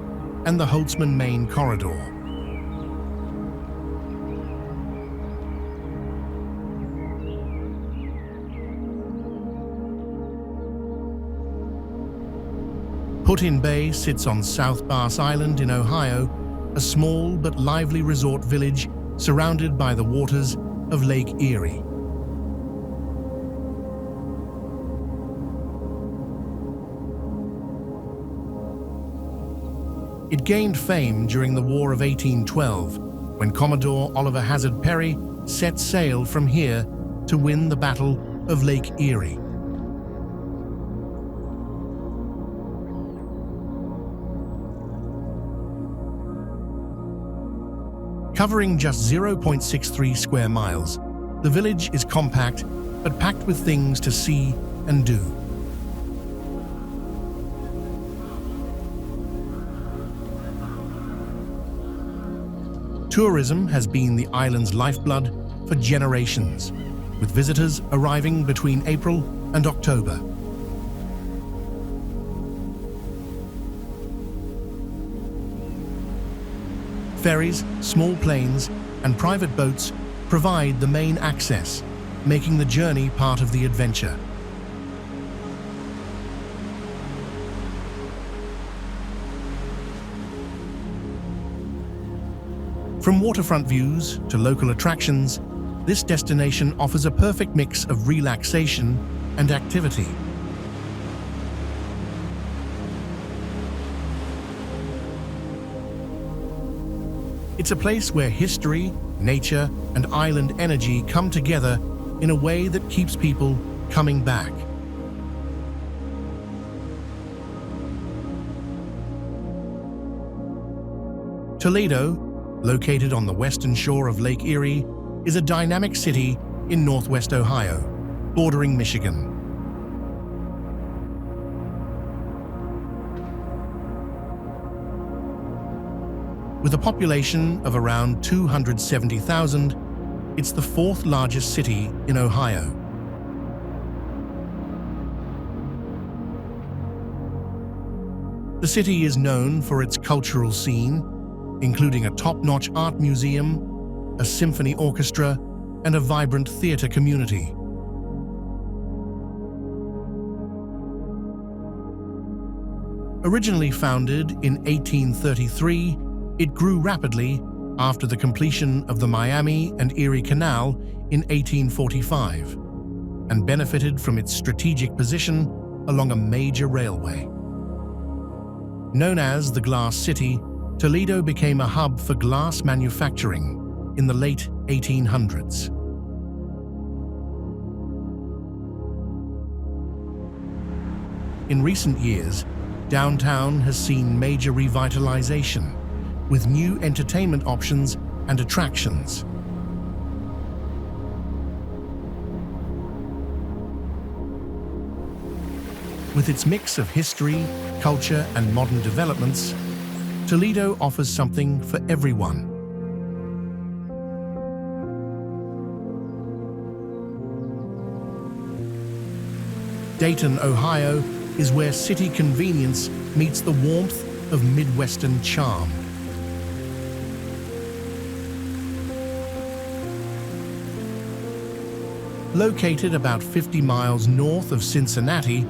and the Holtzman Main Corridor. Put-in Bay sits on South Bass Island in Ohio, a small but lively resort village surrounded by the waters of Lake Erie. It gained fame during the War of 1812, when Commodore Oliver Hazard Perry set sail from here to win the Battle of Lake Erie. Covering just 0.63 square miles, the village is compact but packed with things to see and do. Tourism has been the island's lifeblood for generations, with visitors arriving between April and October. Ferries, small planes, and private boats provide the main access, making the journey part of the adventure. From waterfront views to local attractions, this destination offers a perfect mix of relaxation and activity. It's a place where history, nature, and island energy come together in a way that keeps people coming back. Toledo, located on the western shore of Lake Erie, is a dynamic city in northwest Ohio, bordering Michigan. With a population of around 270,000, it's the fourth largest city in Ohio. The city is known for its cultural scene, including a top-notch art museum, a symphony orchestra, and a vibrant theater community. Originally founded in 1833, it grew rapidly after the completion of the Miami and Erie Canal in 1845 and benefited from its strategic position along a major railway. Known as the Glass City, Toledo became a hub for glass manufacturing in the late 1800s. In recent years, downtown has seen major revitalization, with new entertainment options and attractions. With its mix of history, culture, and modern developments, Toledo offers something for everyone. Dayton, Ohio, is where city convenience meets the warmth of Midwestern charm. Located about 50 miles north of Cincinnati,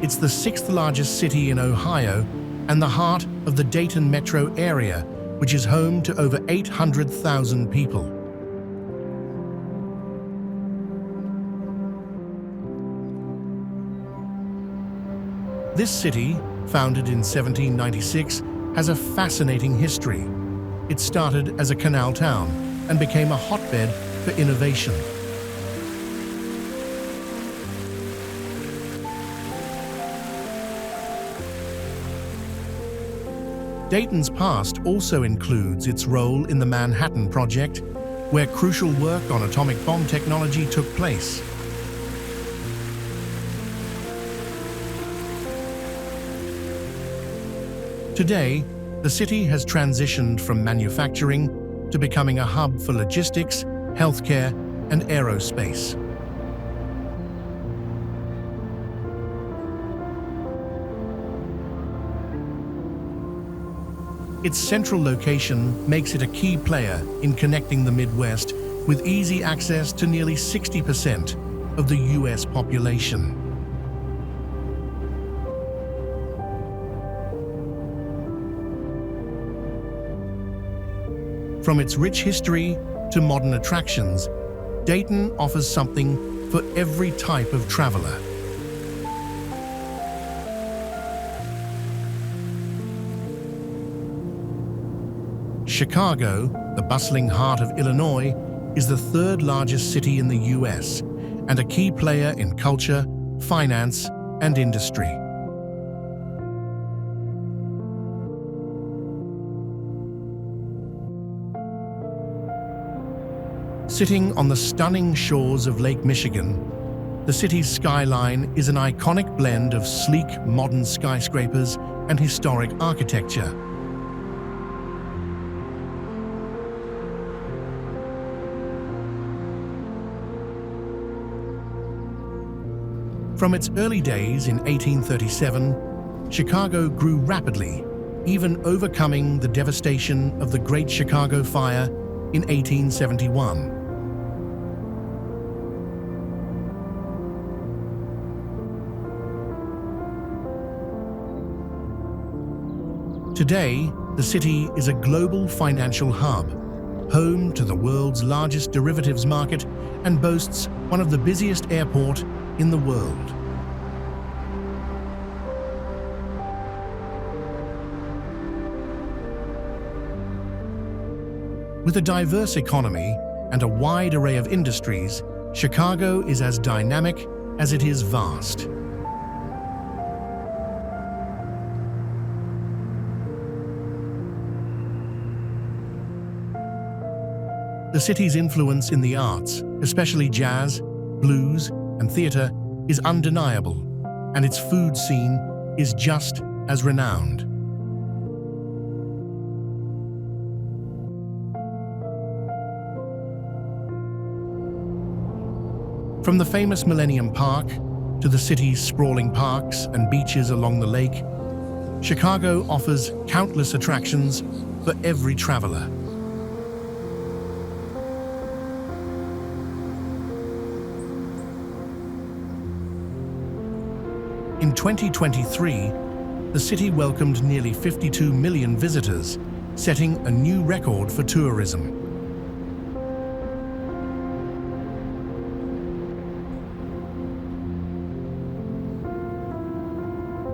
it's the sixth largest city in Ohio and the heart of the Dayton metro area, which is home to over 800,000 people. This city, founded in 1796, has a fascinating history. It started as a canal town and became a hotbed for innovation. Dayton's past also includes its role in the Manhattan Project, where crucial work on atomic bomb technology took place. Today, the city has transitioned from manufacturing to becoming a hub for logistics, healthcare, and aerospace. Its central location makes it a key player in connecting the Midwest with easy access to nearly 60% of the U.S. population. From its rich history to modern attractions, Dayton offers something for every type of traveler. Chicago, the bustling heart of Illinois, is the third largest city in the U.S. and a key player in culture, finance, and industry. Sitting on the stunning shores of Lake Michigan, the city's skyline is an iconic blend of sleek modern skyscrapers and historic architecture. From its early days in 1837, Chicago grew rapidly, even overcoming the devastation of the Great Chicago Fire in 1871. Today, the city is a global financial hub, home to the world's largest derivatives market and boasts one of the busiest airports in the world. With a diverse economy and a wide array of industries, Chicago is as dynamic as it is vast. The city's influence in the arts, especially jazz, blues, and theater, is undeniable, and its food scene is just as renowned. From the famous Millennium Park to the city's sprawling parks and beaches along the lake, Chicago offers countless attractions for every traveler. In 2023, the city welcomed nearly 52 million visitors, setting a new record for tourism.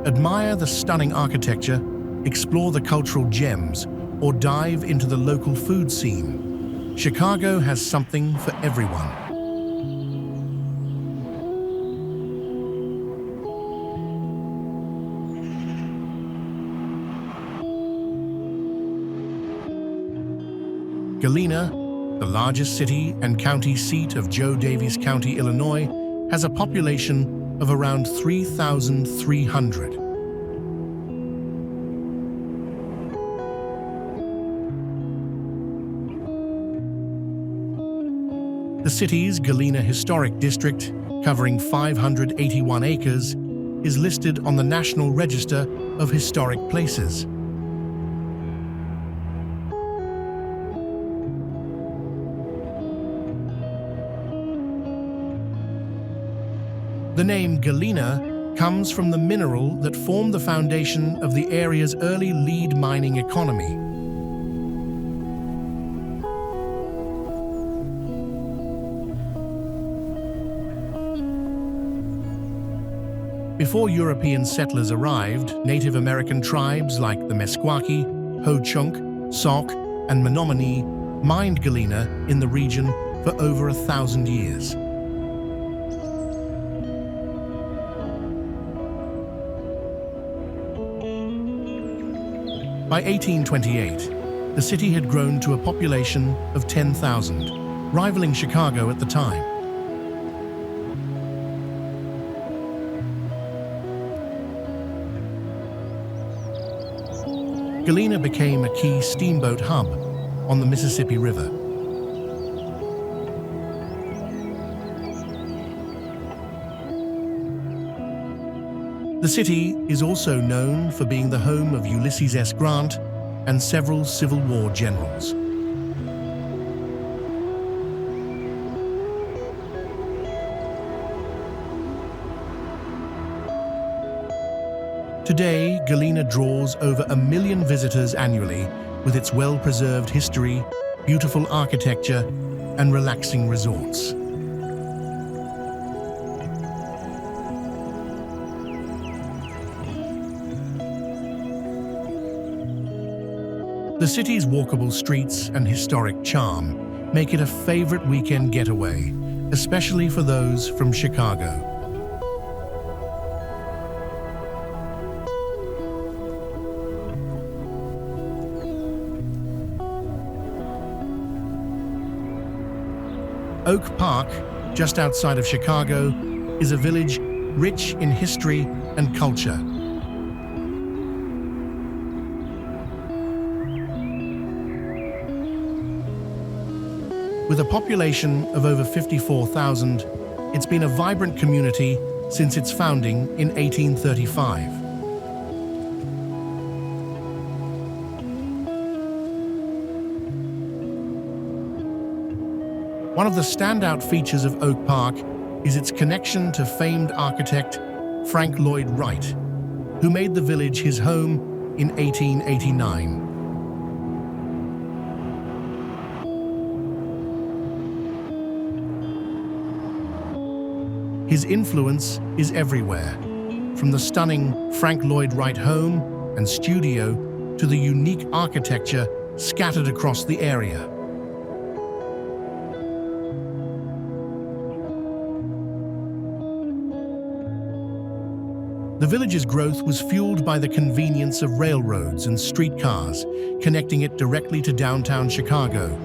Admire the stunning architecture, explore the cultural gems, or dive into the local food scene. Chicago has something for everyone. Galena, the largest city and county seat of Joe Daviess County, Illinois, has a population of around 3,300. The city's Galena Historic District, covering 581 acres, is listed on the National Register of Historic Places. The name Galena comes from the mineral that formed the foundation of the area's early lead mining economy. Before European settlers arrived, Native American tribes like the Meskwaki, Ho-Chunk, Sauk, and Menominee mined galena in the region for over 1,000 years. By 1828, the city had grown to a population of 10,000, rivaling Chicago at the time. Galena became a key steamboat hub on the Mississippi River. The city is also known for being the home of Ulysses S. Grant and several Civil War generals. Today, Galena draws over 1 million visitors annually with its well-preserved history, beautiful architecture, and relaxing resorts. The city's walkable streets and historic charm make it a favorite weekend getaway, especially for those from Chicago. Oak Park, just outside of Chicago, is a village rich in history and culture. With a population of over 54,000, it's been a vibrant community since its founding in 1835. One of the standout features of Oak Park is its connection to famed architect Frank Lloyd Wright, who made the village his home in 1889. His influence is everywhere, from the stunning Frank Lloyd Wright home and studio to the unique architecture scattered across the area. The village's growth was fueled by the convenience of railroads and streetcars, connecting it directly to downtown Chicago.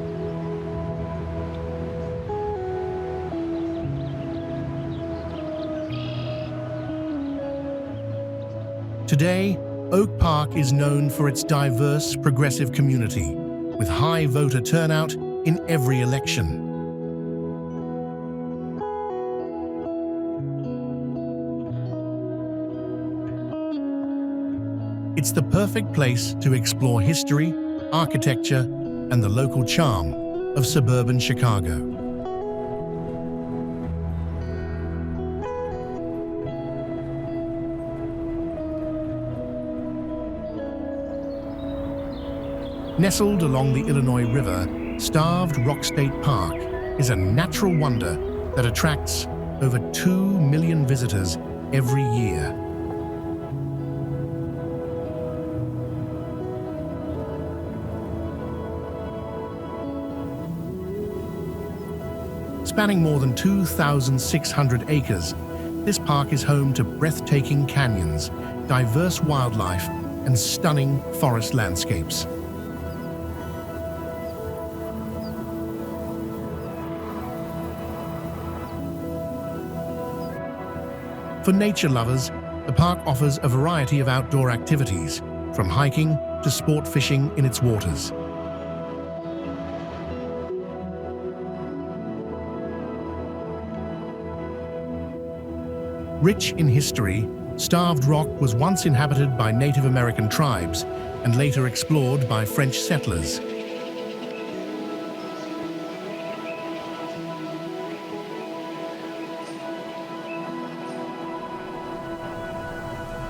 Today, Oak Park is known for its diverse, progressive community, with high voter turnout in every election. It's the perfect place to explore history, architecture, and the local charm of suburban Chicago. Nestled along the Illinois River, starved Rock State Park is a natural wonder that attracts over 2 million visitors every year. Spanning more than 2,600 acres, this park is home to breathtaking canyons, diverse wildlife, and stunning forest landscapes. For nature lovers, the park offers a variety of outdoor activities, from hiking to sport fishing in its waters. Rich in history, Starved Rock was once inhabited by Native American tribes and later explored by French settlers.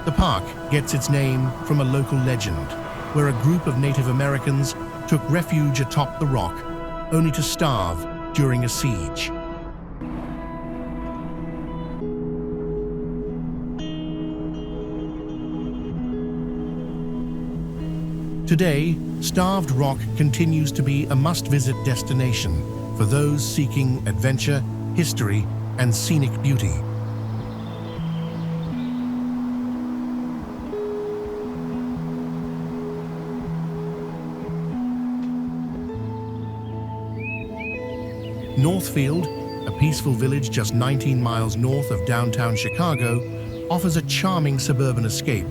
The park gets its name from a local legend, where a group of Native Americans took refuge atop the rock, only to starve during a siege. Today, Starved Rock continues to be a must-visit destination for those seeking adventure, history, and scenic beauty. Northfield, a peaceful village just 19 miles north of downtown Chicago, offers a charming suburban escape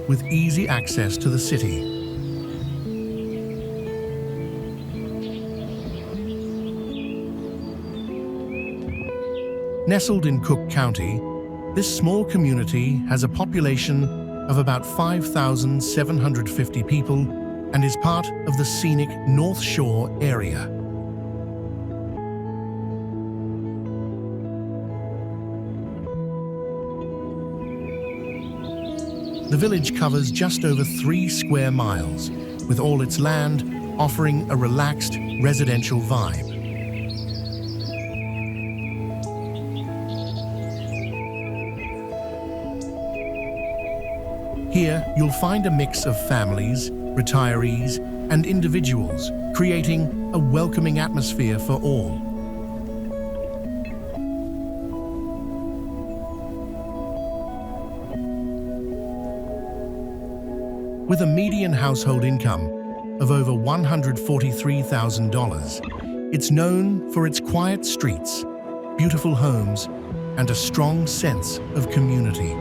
with easy access to the city. Nestled in Cook County, this small community has a population of about 5,750 people and is part of the scenic North Shore area. The village covers just over 3 square miles, with all its land offering a relaxed residential vibe. Here, you'll find a mix of families, retirees, and individuals, creating a welcoming atmosphere for all. With a median household income of over $143,000, it's known for its quiet streets, beautiful homes, and a strong sense of community.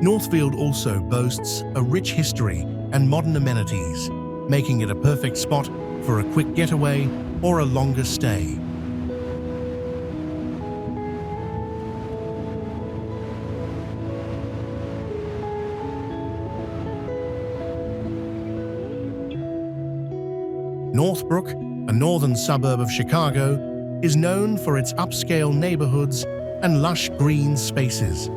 Northfield also boasts a rich history and modern amenities, making it a perfect spot for a quick getaway or a longer stay. Northbrook, a northern suburb of Chicago, is known for its upscale neighborhoods and lush green spaces.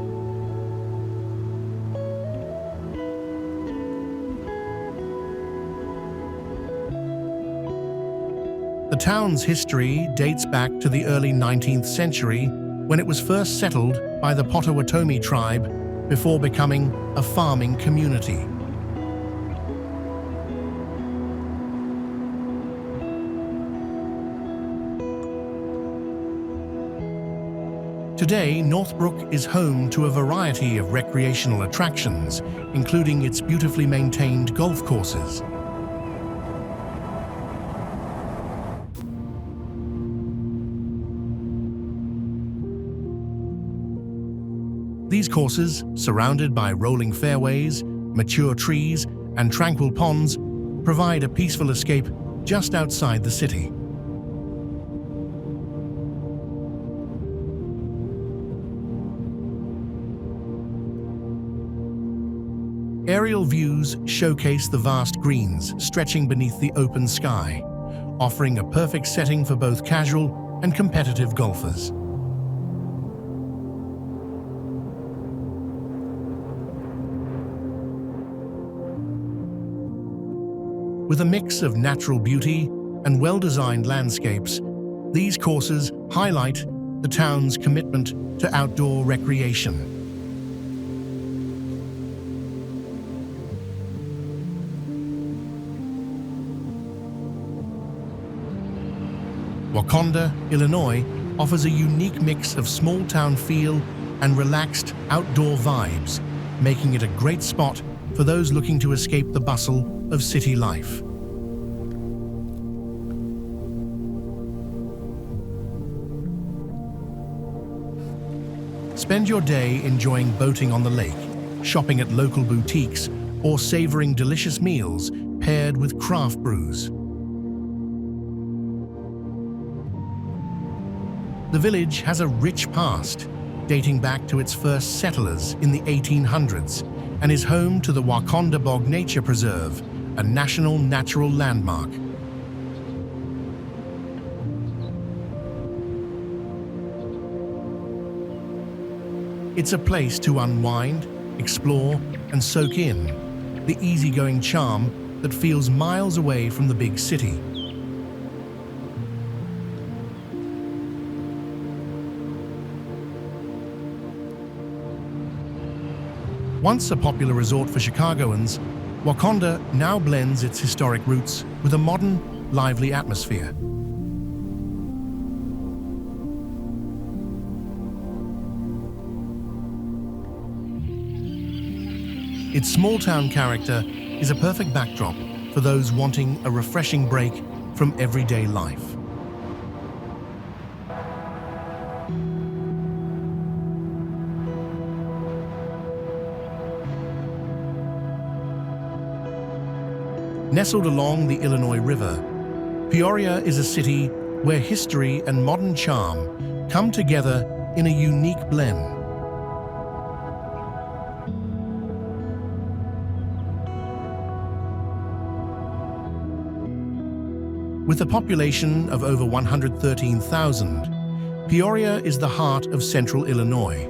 The town's history dates back to the early 19th century, when it was first settled by the Potawatomi tribe before becoming a farming community. Today, Northbrook is home to a variety of recreational attractions, including its beautifully maintained golf courses. These courses, surrounded by rolling fairways, mature trees, and tranquil ponds, provide a peaceful escape just outside the city. Aerial views showcase the vast greens stretching beneath the open sky, offering a perfect setting for both casual and competitive golfers. With a mix of natural beauty and well-designed landscapes, these courses highlight the town's commitment to outdoor recreation. Wauconda, Illinois, offers a unique mix of small-town feel and relaxed outdoor vibes, making it a great spot for those looking to escape the bustle of city life. Spend your day enjoying boating on the lake, shopping at local boutiques, or savoring delicious meals paired with craft brews. The village has a rich past, dating back to its first settlers in the 1800s, and is home to the Wauconda Bog Nature Preserve, a national natural landmark. It's a place to unwind, explore, and soak in the easygoing charm that feels miles away from the big city. Once a popular resort for Chicagoans, Wauconda now blends its historic roots with a modern, lively atmosphere. Its small-town character is a perfect backdrop for those wanting a refreshing break from everyday life. Nestled along the Illinois River, Peoria is a city where history and modern charm come together in a unique blend. With a population of over 113,000, Peoria is the heart of central Illinois,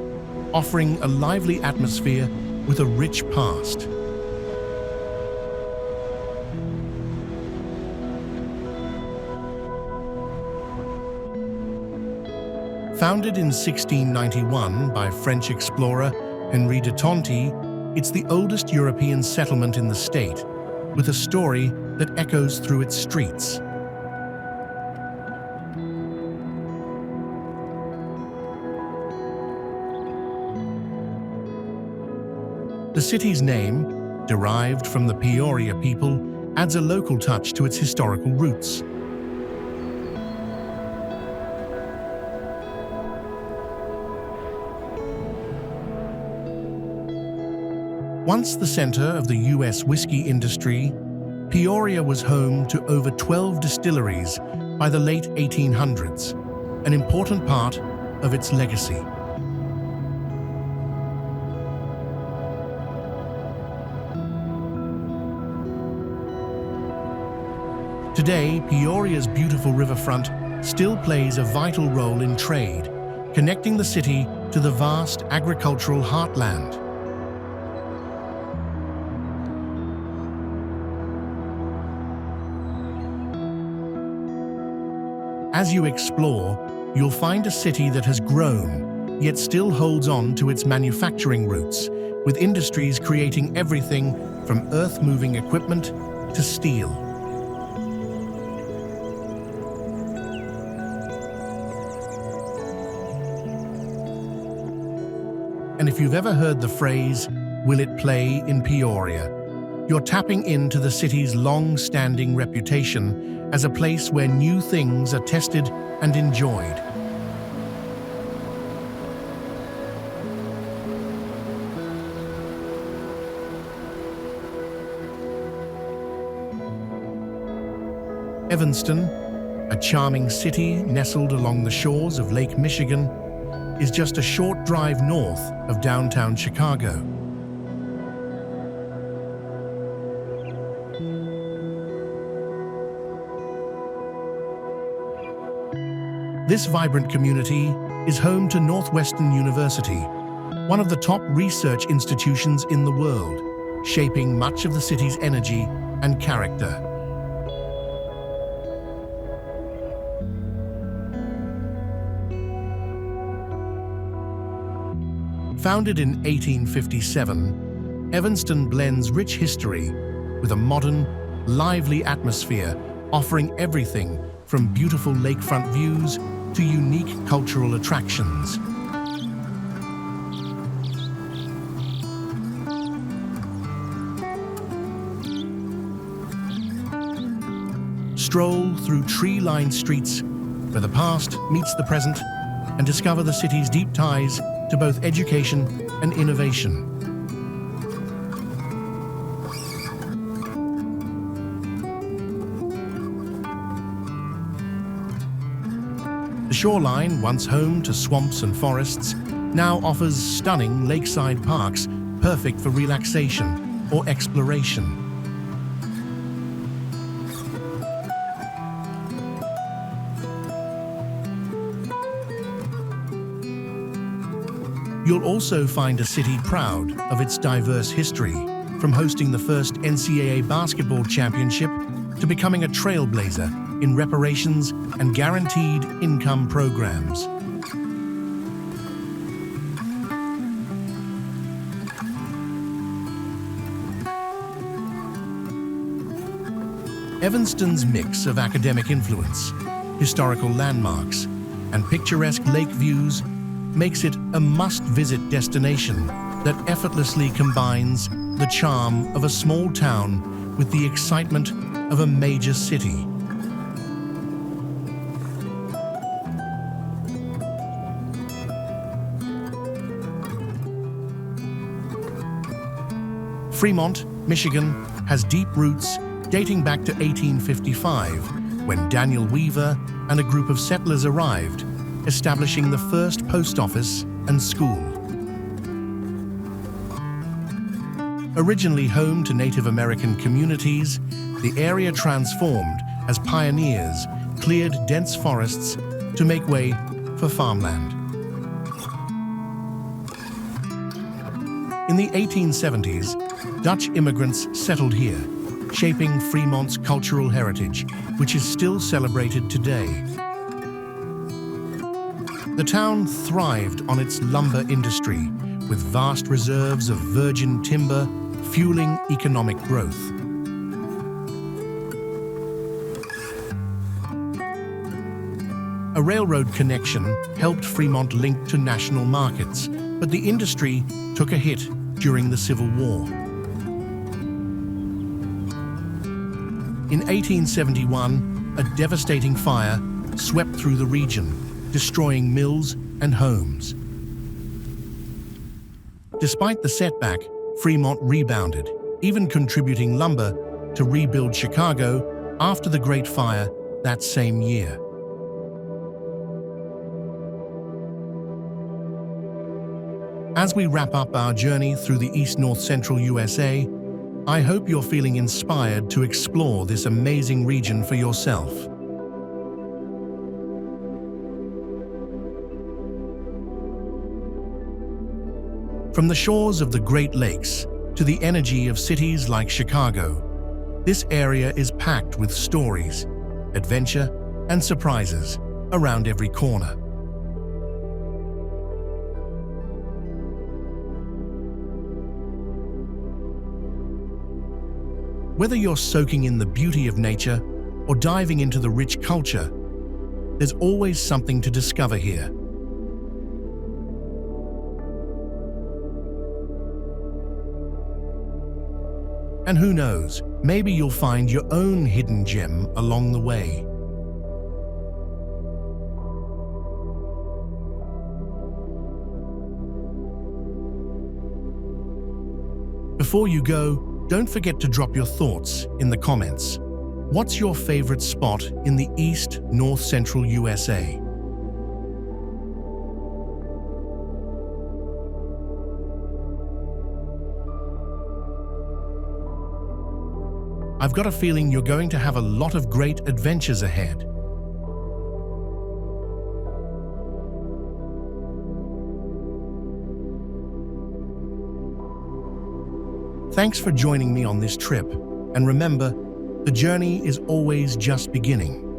offering a lively atmosphere with a rich past. Founded in 1691 by French explorer Henri de Tonty, it's the oldest European settlement in the state, with a story that echoes through its streets. The city's name, derived from the Peoria people, adds a local touch to its historical roots. Once the center of the U.S. whiskey industry, Peoria was home to over 12 distilleries by the late 1800s, an important part of its legacy. Today, Peoria's beautiful riverfront still plays a vital role in trade, connecting the city to the vast agricultural heartland. As you explore, you'll find a city that has grown, yet still holds on to its manufacturing roots, with industries creating everything from earth-moving equipment to steel. And if you've ever heard the phrase, "Will it play in Peoria?" you're tapping into the city's long-standing reputation as a place where new things are tested and enjoyed. Evanston, a charming city nestled along the shores of Lake Michigan, is just a short drive north of downtown Chicago. This vibrant community is home to Northwestern University, one of the top research institutions in the world, shaping much of the city's energy and character. Founded in 1857, Evanston blends rich history with a modern, lively atmosphere, offering everything from beautiful lakefront views to unique cultural attractions. Stroll through tree-lined streets where the past meets the present and discover the city's deep ties to both education and innovation. The shoreline, once home to swamps and forests, now offers stunning lakeside parks perfect for relaxation or exploration. You'll also find a city proud of its diverse history, from hosting the first NCAA basketball championship to becoming a trailblazer in reparations and guaranteed income programs. Evanston's mix of academic influence, historical landmarks, and picturesque lake views makes it a must-visit destination that effortlessly combines the charm of a small town with the excitement of a major city. Fremont, Michigan, has deep roots dating back to 1855, when Daniel Weaver and a group of settlers arrived, establishing the first post office and school. Originally home to Native American communities, the area transformed as pioneers cleared dense forests to make way for farmland. In the 1870s, Dutch immigrants settled here, shaping Fremont's cultural heritage, which is still celebrated today. The town thrived on its lumber industry, with vast reserves of virgin timber fueling economic growth. A railroad connection helped Fremont link to national markets, but the industry took a hit during the Civil War. In 1871, a devastating fire swept through the region, destroying mills and homes. Despite the setback, Fremont rebounded, even contributing lumber to rebuild Chicago after the Great Fire that same year. As we wrap up our journey through the East-North Central USA, I hope you're feeling inspired to explore this amazing region for yourself. From the shores of the Great Lakes to the energy of cities like Chicago, this area is packed with stories, adventure, and surprises around every corner. Whether you're soaking in the beauty of nature or diving into the rich culture, there's always something to discover here. And who knows, maybe you'll find your own hidden gem along the way. Before you go, don't forget to drop your thoughts in the comments. What's your favorite spot in the East North Central USA? I've got a feeling you're going to have a lot of great adventures ahead. Thanks for joining me on this trip, and remember, the journey is always just beginning.